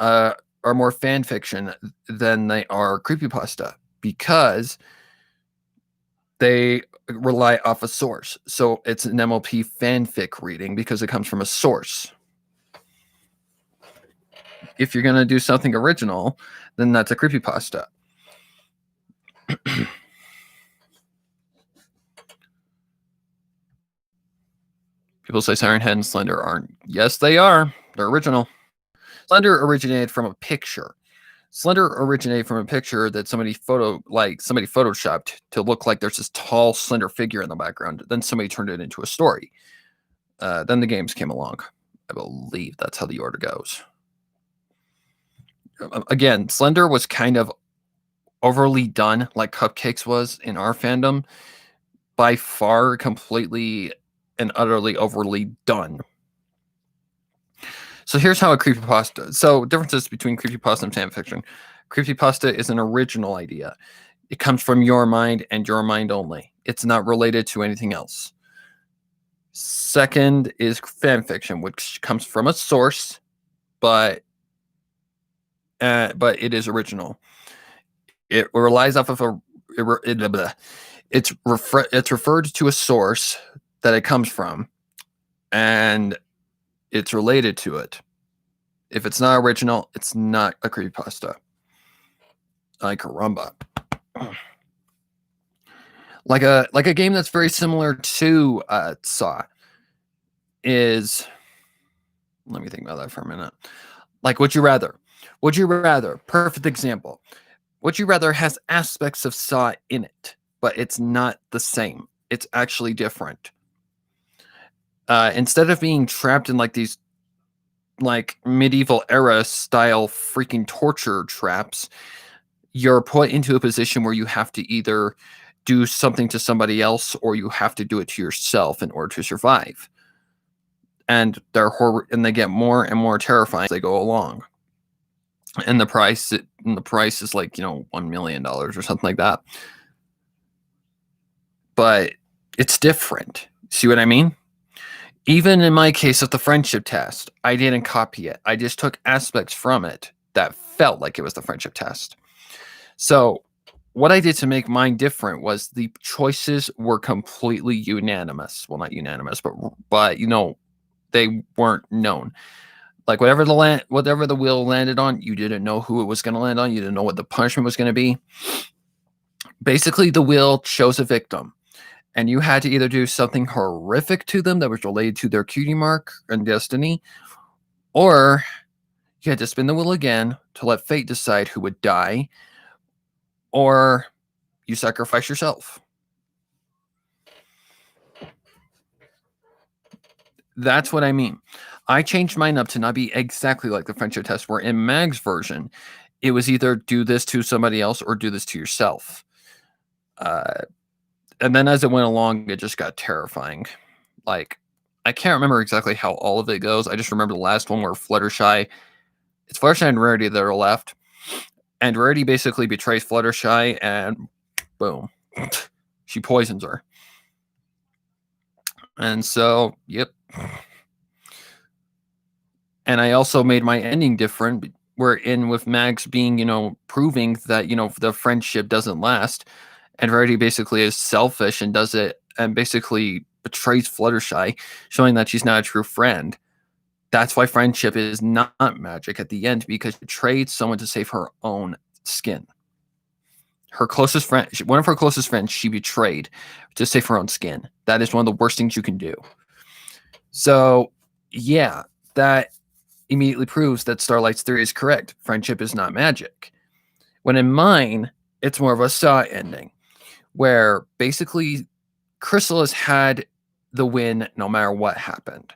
are more fan fiction than they are creepypasta, because they rely off a source. So it's an MLP fanfic reading because it comes from a source. If you're going to do something original, then that's a creepypasta. People say Siren Head and Slender aren't. Yes, they are. They're original. Slender originated from a picture. Slender originated from a picture that somebody photoshopped to look like there's this tall, slender figure in the background. Then somebody turned it into a story. Then the games came along. I believe that's how the order goes. Again, Slender was kind of overly done, like Cupcakes was in our fandom. By far, completely and utterly overly done. So here's how a creepypasta. So differences between creepypasta and fanfiction. Creepypasta is an original idea. It comes from your mind and your mind only. It's not related to anything else. Second is fanfiction, which comes from a source, but it is original. It relies off of it's referred to a source that it comes from, and it's related to it. If it's not original, it's not a creepypasta. Ay caramba. Like a game that's very similar to Saw is, let me think about that for a minute. Like Would You Rather. Would You Rather, perfect example. Would You Rather has aspects of Saw in it, but it's not the same. It's actually different. Instead of being trapped in like these like medieval era style freaking torture traps, you're put into a position where you have to either do something to somebody else or you have to do it to yourself in order to survive. And they get more and more terrifying as they go along. And the price is like, $1 million or something like that. But it's different. See what I mean? Even in my case of the friendship test, I didn't copy it. I just took aspects from it that felt like it was the friendship test. So what I did to make mine different was the choices were completely unanimous. Well, not unanimous, but they weren't known. Like whatever the wheel landed on, you didn't know who it was going to land on. You didn't know what the punishment was going to be. Basically, the wheel chose a victim, and you had to either do something horrific to them that was related to their cutie mark and destiny, or you had to spin the wheel again to let fate decide who would die, or you sacrifice yourself. That's what I mean. I changed mine up to not be exactly like the friendship test, where in Mag's version, it was either do this to somebody else or do this to yourself. And then as it went along, it just got terrifying. Like, I can't remember exactly how all of it goes. I just remember the last one where Fluttershy, it's Fluttershy and Rarity that are left. And Rarity basically betrays Fluttershy and boom, she poisons her. And so, yep. And I also made my ending different, wherein with Max being, proving that, the friendship doesn't last. And Rarity basically is selfish and does it and basically betrays Fluttershy, showing that she's not a true friend. That's why friendship is not magic at the end, because she betrayed someone to save her own skin. Her closest friend, one of her closest friends, she betrayed to save her own skin. That is one of the worst things you can do. So, yeah, that immediately proves that Starlight's theory is correct. Friendship is not magic. When in mine, it's more of a Saw ending, where basically Chrysalis had the win no matter what happened.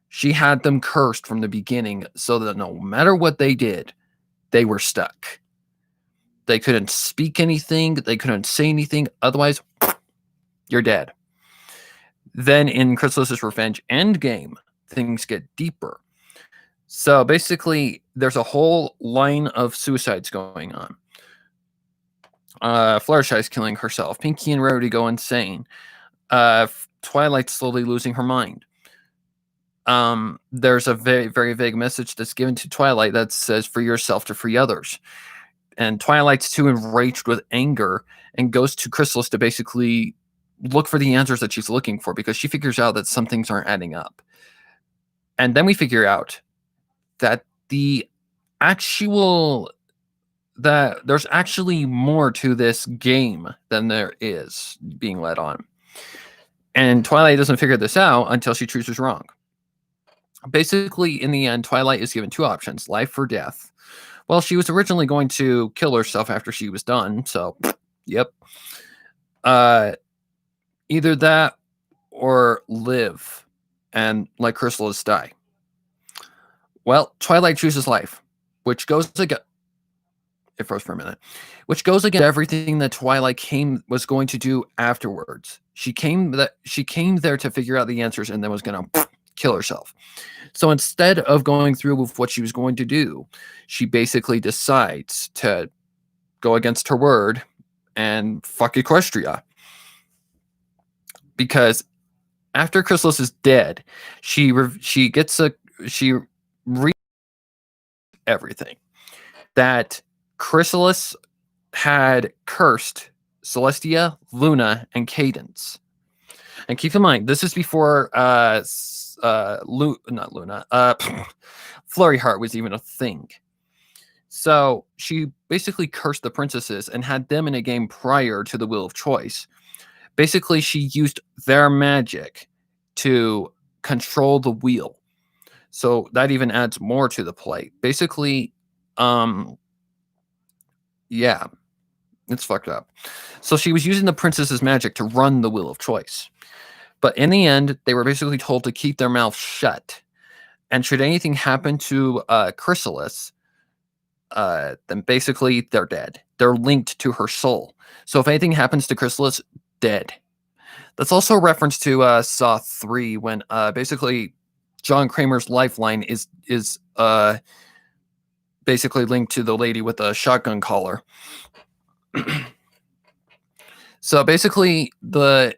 She had them cursed from the beginning so that no matter what they did, they were stuck. They couldn't speak anything. They couldn't say anything. Otherwise, you're dead. Then in Chrysalis's Revenge Endgame, things get deeper. So basically, there's a whole line of suicides going on. Fluttershy's killing herself. Pinkie and Rarity go insane. Twilight's slowly losing her mind. there's a very, very vague message that's given to Twilight that says, free yourself to free others. And Twilight's too enraged with anger and goes to Chrysalis to basically look for the answers that she's looking for, because she figures out that some things aren't adding up. And then we figure out that there's actually more to this game than there is being led on. And Twilight doesn't figure this out until she chooses wrong. Basically, in the end, Twilight is given two options: life or death. Well, she was originally going to kill herself after she was done, so yep. Either that or live and let Chrysalis die. Well, Twilight chooses life, which goes against. It froze for a minute. Which goes against everything that Twilight was going to do afterwards. She came there to figure out the answers and then was going to kill herself. So instead of going through with what she was going to do, she basically decides to go against her word and fuck Equestria. Because after Chrysalis is dead, she everything that Chrysalis had cursed Celestia, Luna, and Cadence. And keep in mind, this is before Flurry Heart was even a thing. So she basically cursed the princesses and had them in a game prior to the Wheel of Choice. Basically, she used their magic to control the wheel. So that even adds more to the play. Basically, yeah, it's fucked up. So she was using the princess's magic to run the Wheel of Choice. But in the end, they were basically told to keep their mouth shut. And should anything happen to Chrysalis, then basically they're dead. They're linked to her soul. So if anything happens to Chrysalis, dead. That's also a reference to Saw 3, when basically John Kramer's lifeline is basically linked to the lady with a shotgun collar. So basically the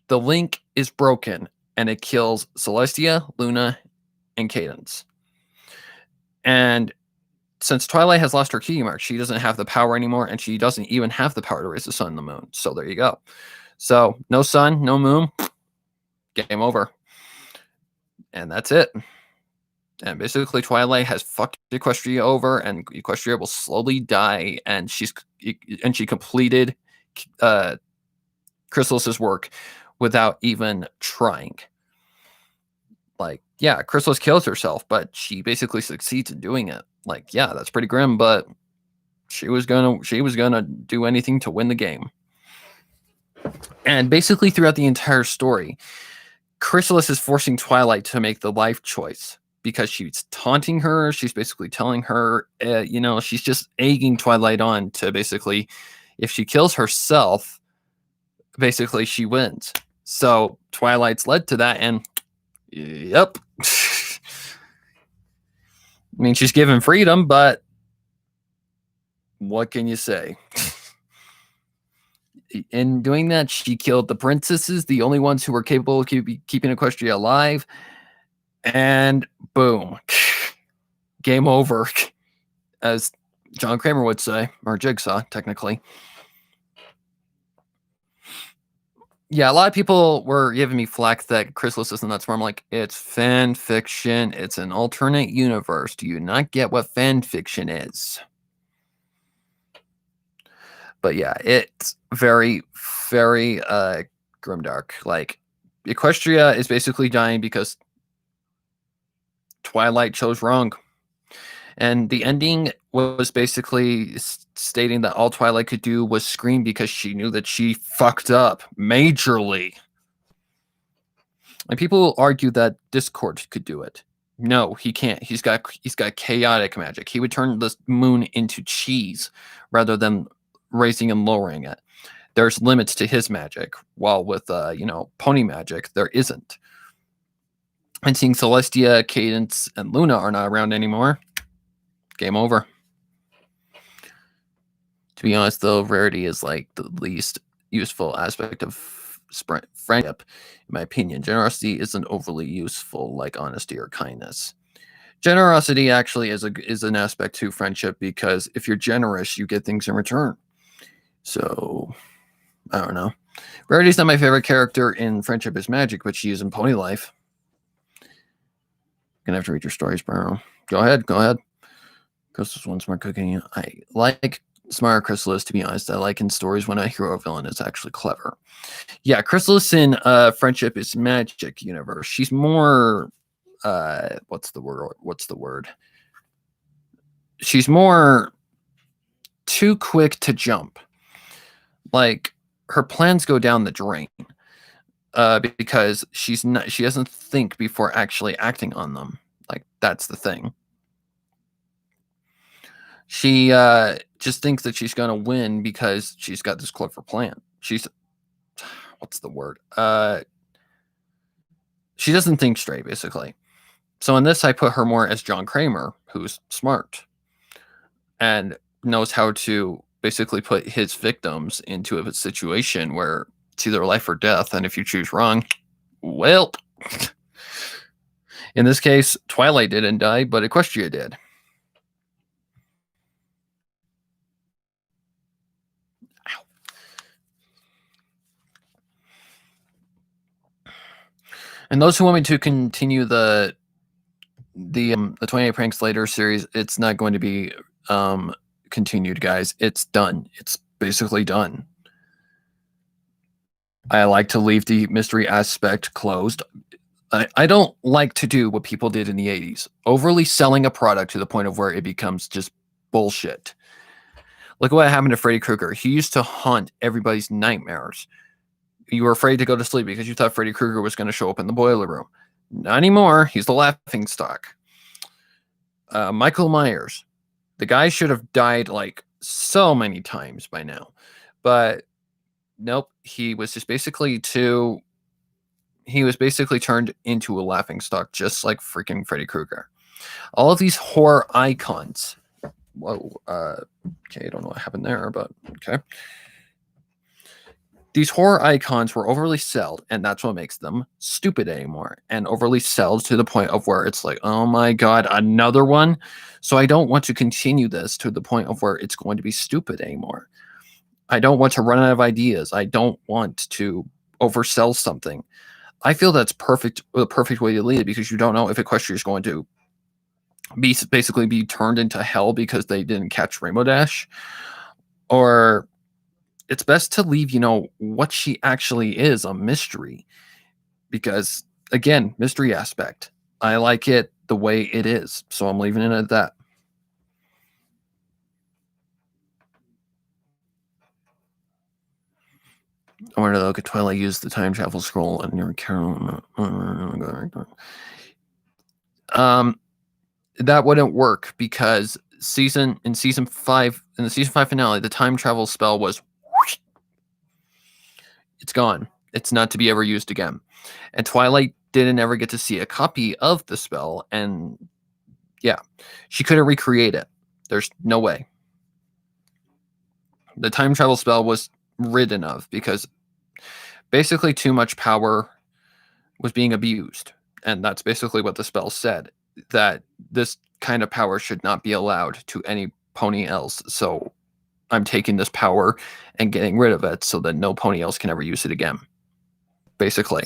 link is broken and it kills Celestia, Luna, and Cadence. And since Twilight has lost her key mark, she doesn't have the power anymore, and she doesn't even have the power to raise the sun and the moon. So there you go. So no sun, no moon, game over. And that's it. And basically Twilight has fucked Equestria over, and Equestria will slowly die, and she completed Chrysalis's work without even trying. Like, yeah, Chrysalis kills herself, but she basically succeeds in doing it. Like, yeah, that's pretty grim, but she was gonna do anything to win the game. And basically throughout the entire story, Chrysalis is forcing Twilight to make the life choice, because she's taunting her. She's basically telling her, she's just egging Twilight on to basically, if she kills herself, basically she wins. So Twilight's led to that, and yep. I mean, she's given freedom, but what can you say? In doing that, she killed the princesses, the only ones who were capable of keeping Equestria alive, and boom, game over, as John Kramer would say, or Jigsaw, technically. Yeah, a lot of people were giving me flack that Chrysalis isn't that smart. I'm like, it's fan fiction. It's an alternate universe. Do you not get what fan fiction is? But yeah, it's very, very grimdark. Like, Equestria is basically dying because Twilight chose wrong. And the ending was basically stating that all Twilight could do was scream because she knew that she fucked up majorly. And people argue that Discord could do it. No, he can't. He's got chaotic magic. He would turn the moon into cheese rather than raising and lowering it. There's limits to his magic, while with pony magic there isn't. And seeing Celestia, Cadence, and Luna are not around anymore, game over. To be honest, though, rarity is like the least useful aspect of friendship, in my opinion. Generosity isn't overly useful like honesty or kindness. Generosity actually is an aspect to friendship, because if you're generous, you get things in return. So, I don't know. Rarity's not my favorite character in Friendship is Magic, but she is in Pony Life. Gonna have to read your stories, bro. Go ahead. Crystal's one smart cooking. I like smarter Chrysalis, to be honest. I like in stories when a hero or villain is actually clever. Yeah, Chrysalis in Friendship is Magic universe. She's more what's the word? She's more too quick to jump. Like, her plans go down the drain. Because she doesn't think before actually acting on them. Like, that's the thing. She just thinks that she's gonna win because she's got this clever plan. What's the word? She doesn't think straight, basically. So in this, I put her more as John Kramer, who's smart and knows how to basically put his victims into a situation where it's either life or death, and if you choose wrong, well, in this case, Twilight didn't die, but Equestria did. Ow. And those who want me to continue the 28 Pranks Later series, it's not going to be continued, guys. It's done. It's basically done. I like to leave the mystery aspect closed. I don't like to do what people did in the 80s, overly selling a product to the point of where it becomes just bullshit. Look at what happened to Freddy Krueger. He used to haunt everybody's nightmares. You were afraid to go to sleep because you thought Freddy Krueger was going to show up in the boiler room. Not anymore. He's the laughing stock. Michael Myers. The guy should have died like so many times by now. But nope. He was basically turned into a laughing stock, just like freaking Freddy Krueger. All of these horror icons. Whoa. Okay, I don't know what happened there, but okay. These horror icons were overly sold, and that's what makes them stupid anymore. And overly sold to the point of where it's like, oh my god, another one? So I don't want to continue this to the point of where it's going to be stupid anymore. I don't want to run out of ideas. I don't want to oversell something. I feel that's the perfect way to lead it, because you don't know if Equestria is going to basically be turned into hell because they didn't catch Rainbow Dash, or it's best to leave, what she actually is a mystery, because again, mystery aspect. I like it the way it is, so I'm leaving it at that. I wanted to look at Twilight use the time travel scroll and your Carol. That wouldn't work, because in the season 5 finale, the time travel spell was whoosh, it's gone. It's not to be ever used again. And Twilight didn't ever get to see a copy of the spell, and yeah, she couldn't recreate it. There's no way. The time travel spell was ridden of, because basically too much power was being abused. And that's basically what the spell said, that this kind of power should not be allowed to any pony else. So I'm taking this power and getting rid of it so that no pony else can ever use it again. Basically.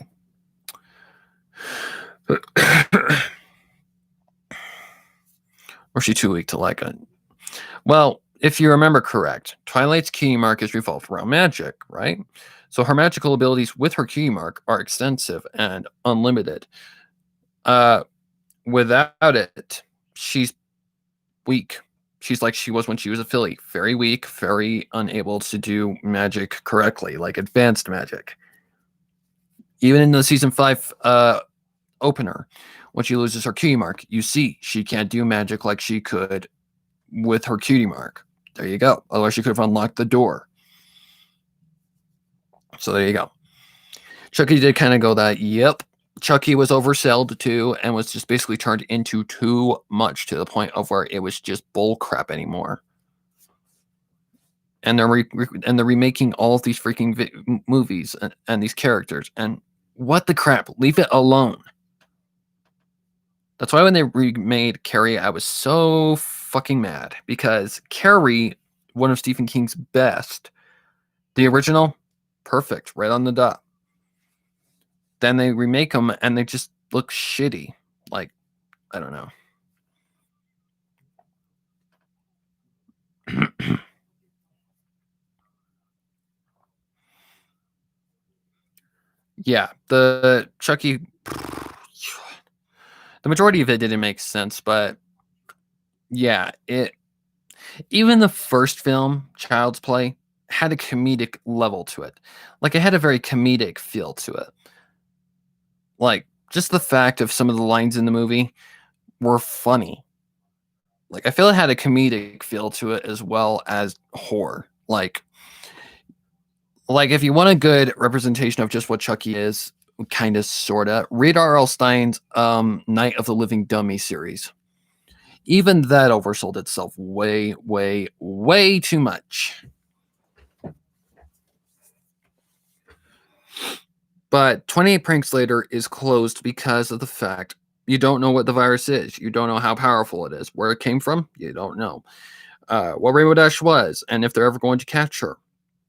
Or she too weak to like it? Well, if you remember correct, Twilight's key mark is revolved around magic, right? So her magical abilities with her key mark are extensive and unlimited. Without it, she's weak. She's like she was when she was a filly. Very weak, very unable to do magic correctly, like advanced magic. Even in the season 5 opener, when she loses her cutie mark, you see she can't do magic like she could with her cutie mark. There you go. Otherwise, she could have unlocked the door. So there you go. Chucky did kind of go that, yep. Chucky was oversold too, and was just basically turned into too much, to the point of where it was just bull crap anymore. and they're remaking all of these freaking movies and these characters. And what the crap? Leave it alone. That's why when they remade Carrie, I was so fucking mad, because Carrie, one of Stephen King's best, the original, perfect, right on the dot. Then they remake them and they just look shitty. Like, I don't know. Yeah, the Chucky, the majority of it didn't make sense, but yeah, even the first film, Child's Play, had a comedic level to it. Like, it had a very comedic feel to it. Like, just the fact of some of the lines in the movie were funny. Like, I feel it had a comedic feel to it as well as horror. Like if you want a good representation of just what Chucky is, kind of, sorta, read R.L. Stein's Night of the Living Dummy series. Even that oversold itself way, way, way too much. But 28 Pranks Later is closed because of the fact you don't know what the virus is. You don't know how powerful it is. Where it came from, you don't know. What Rainbow Dash was, and if they're ever going to catch her.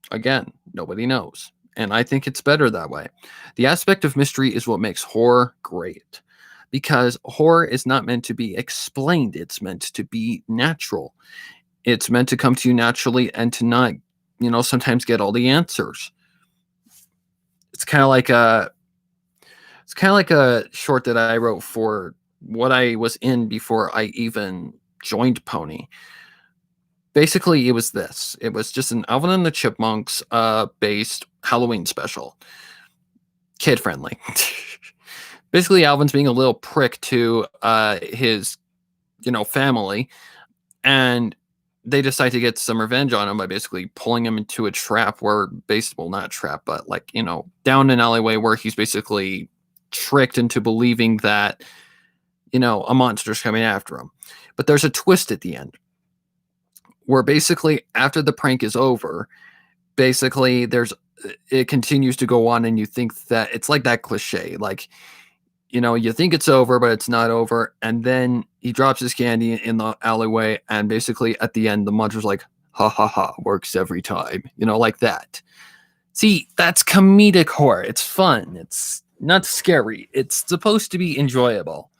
Again, nobody knows. And I think it's better that way. The aspect of mystery is what makes horror great. Because horror is not meant to be explained. It's meant to be natural. It's meant to come to you naturally and to not, sometimes get all the answers. It's kind of like a short that I wrote for what I was in before I even joined Pony. Basically, it was this. It was just an Alvin and the Chipmunks based Halloween special. Kid friendly. Basically, Alvin's being a little prick to his, family, and they decide to get some revenge on him by basically pulling him into a trap where, not a trap, but down an alleyway where he's basically tricked into believing that, a monster's coming after him. But there's a twist at the end where basically after the prank is over, basically it continues to go on, and you think that it's like that cliche, like, you think it's over, but it's not over. And then he drops his candy in the alleyway, and basically at the end, the monster's like, ha ha ha, works every time, like that. See, that's comedic horror. It's fun. It's not scary. It's supposed to be enjoyable.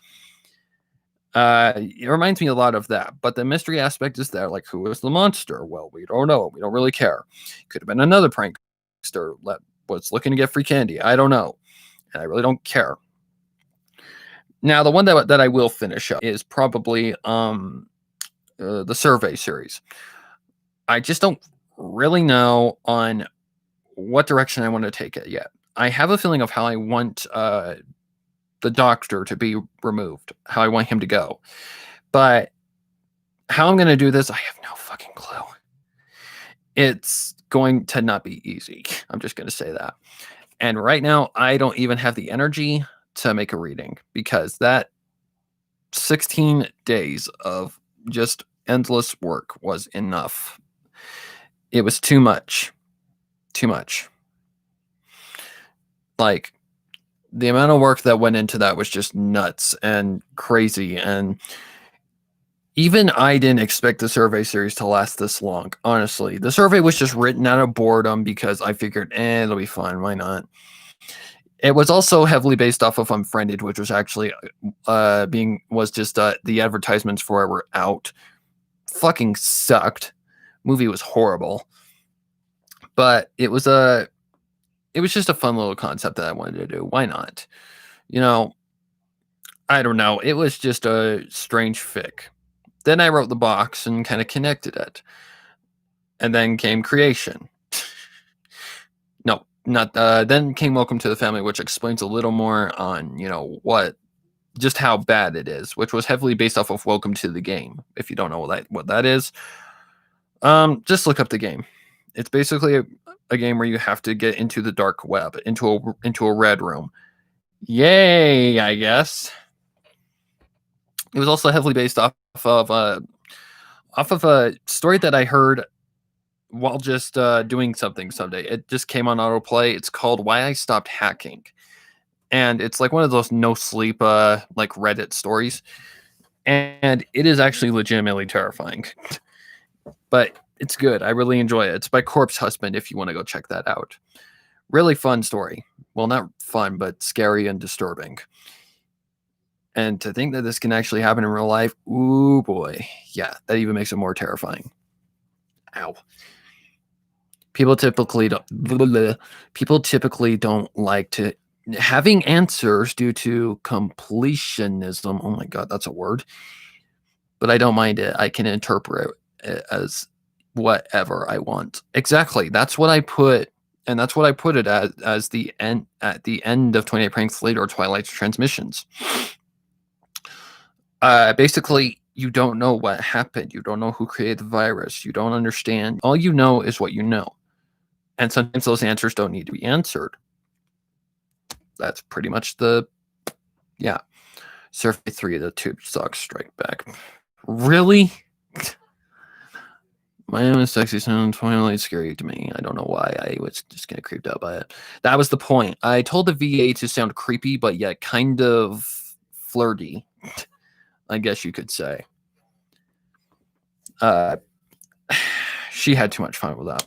It reminds me a lot of that, but the mystery aspect is there. Like, who is the monster? Well, we don't know. We don't really care. Could have been another prankster that was looking to get free candy. I don't know. And I really don't care. Now, the one that I will finish up is probably the Survey series. I just don't really know on what direction I want to take it yet. I have a feeling of how I want the doctor to be removed, how I want him to go. But how I'm going to do this, I have no fucking clue. It's going to not be easy. I'm just going to say that. And right now, I don't even have the energy to make a reading, because that 16 days of just endless work was enough. It was too much. Too much. Like, the amount of work that went into that was just nuts and crazy. And even I didn't expect the Survey series to last this long, honestly. The Survey was just written out of boredom because I figured, it'll be fun. Why not? It was also heavily based off of Unfriended, which was actually the advertisements for it were out. Fucking sucked. Movie was horrible. But it was just a fun little concept that I wanted to do. Why not? I don't know. It was just a strange fic. Then I wrote the box and kind of connected it. And then came Creation. No, not then came Welcome to the Family, which explains a little more on, just how bad it is, which was heavily based off of Welcome to the Game. If you don't know what that is, just look up the game. It's basically a game where you have to get into the dark web, into a red room. Yay, I guess. It was also heavily based off of a story that I heard while just doing something someday. It just came on autoplay. It's called Why I Stopped Hacking. And it's like one of those no sleep like Reddit stories. And it is actually legitimately terrifying. But it's good. I really enjoy it. It's by Corpse Husband if you want to go check that out. Really fun story. Well, not fun, but scary and disturbing. And to think that this can actually happen in real life, ooh boy. Yeah, that even makes it more terrifying. Ow. People typically don't like to having answers due to completionism. Oh my god, that's a word. But I don't mind it. I can interpret it as whatever I want. Exactly. That's what I put, and that's what I put it as the end at the end of 28 Pranks Later Twilight's transmissions. Basically, you don't know what happened. You don't know who created the virus. You don't understand. All you know is what you know. And sometimes those answers don't need to be answered. That's pretty much yeah. Survey 3, the tube sucks, strike back. Really? My name is sexy sounds finally scary to me. I don't know why. I was just kind of creeped out by it. That was the point. I told the VA to sound creepy, but yet kind of flirty, I guess you could say. She had too much fun with that,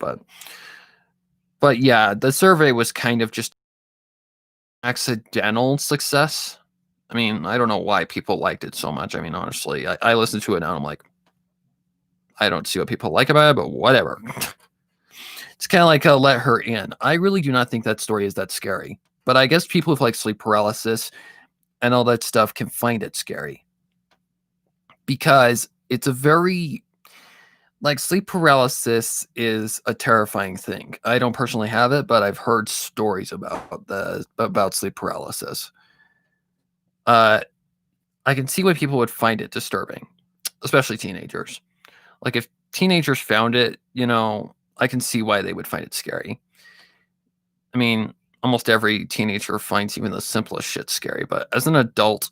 but yeah, the survey was kind of just accidental success. I mean, I don't know why people liked it so much. I mean, honestly, I listened to it now and I'm like, I don't see what people like about it, but whatever. It's kind of like Let Her In. I really do not think that story is that scary. But I guess people with like sleep paralysis and all that stuff can find it scary. Because it's a very like sleep paralysis is a terrifying thing. I don't personally have it, but I've heard stories about sleep paralysis. I can see why people would find it disturbing, especially teenagers. Like if teenagers found it, I can see why they would find it scary. I mean, almost every teenager finds even the simplest shit scary, but as an adult,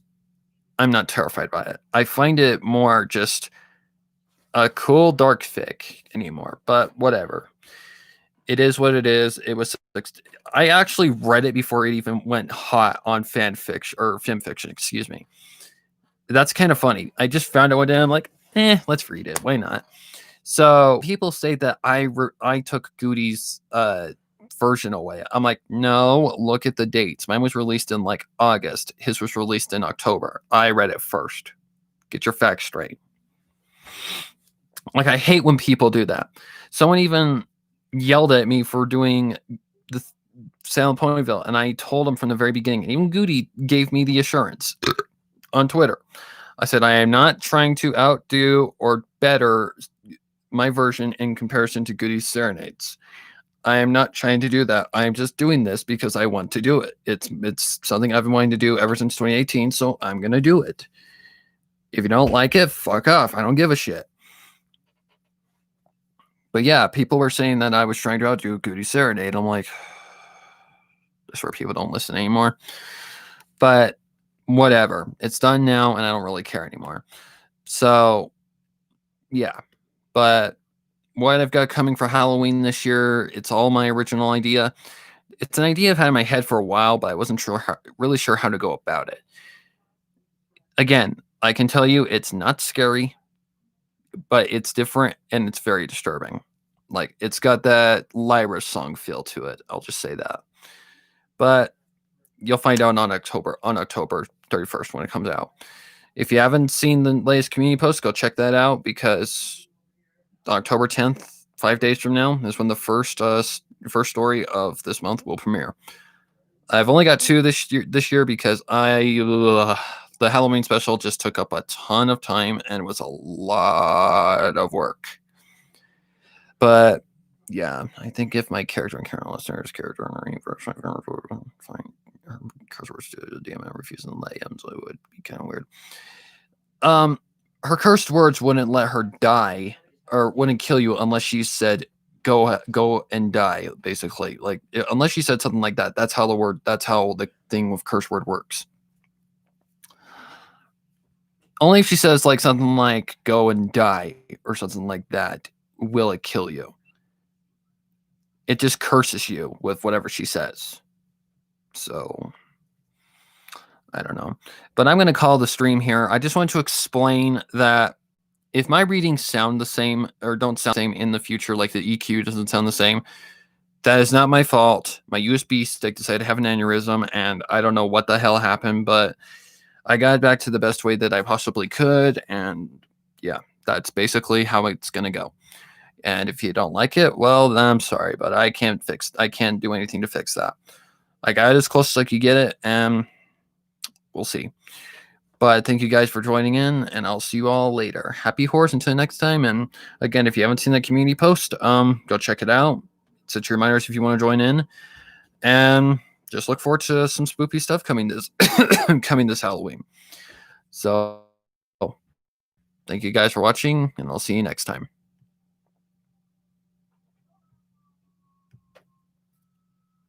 I'm not terrified by it. I find it more just a cool dark fic anymore, but whatever. It is what it is. I actually read it before it even went hot on fanfiction or femfiction, excuse me. That's kind of funny. I just found it one day. I'm like, let's read it. Why not? So people say that I took Goody's version away. I'm like, no, look at the dates. Mine was released in like August. His was released in October. I read it first. Get your facts straight. Like, I hate when people do that. Someone even yelled at me for doing the Salem Ponyville, and I told him from the very beginning, and even Goody gave me the assurance on Twitter. I said, I am not trying to outdo or better my version in comparison to Goody's Serenades. I am not trying to do that. I am just doing this because I want to do it. It's something I've been wanting to do ever since 2018, so I'm going to do it. If you don't like it, fuck off. I don't give a shit. But yeah, people were saying that I was trying to outdo Goody Serenade. I'm like, that's where people don't listen anymore. But whatever. It's done now, and I don't really care anymore. So, yeah. But what I've got coming for Halloween this year, it's all my original idea. It's an idea I've had in my head for a while, but I wasn't really sure how to go about it. Again, I can tell you it's not scary, but it's different and it's very disturbing. Like, it's got that Lyra song feel to it. I'll just say that. But you'll find out on October 31st when it comes out. If you haven't seen the latest community post, go check that out, because October 10th, 5 days from now, is when the first story of this month will premiere. I've only got 2 this year because the Halloween special just took up a ton of time and was a lot of work. But yeah, I think if my character and Karen Listener's character in the universe, fine, cursor words to damn it, refusing to let him, so it would be kind of weird. Her cursed words wouldn't let her die or wouldn't kill you unless she said go and die, basically. Like, unless she said something like that. That's how the thing with curse word works. Only if she says like something like go and die or something like that will it kill you. it just curses you with whatever she says. So I don't know. But I'm going to call the stream here. I just want to explain that if my readings sound the same or don't sound the same in the future, like the EQ doesn't sound the same, that is not my fault. My USB stick decided to have an aneurysm, and I don't know what the hell happened, but I got it back to the best way that I possibly could, and yeah, that's basically how it's going to go. And if you don't like it, well, then I'm sorry, but I can't do anything to fix that. I got it as close as I could get it, and we'll see. But thank you guys for joining in, and I'll see you all later. Happy horrors until next time. And again, if you haven't seen that community post, go check it out. Set your reminders if you want to join in, and just look forward to some spooky stuff coming this Halloween. So thank you guys for watching, and I'll see you next time.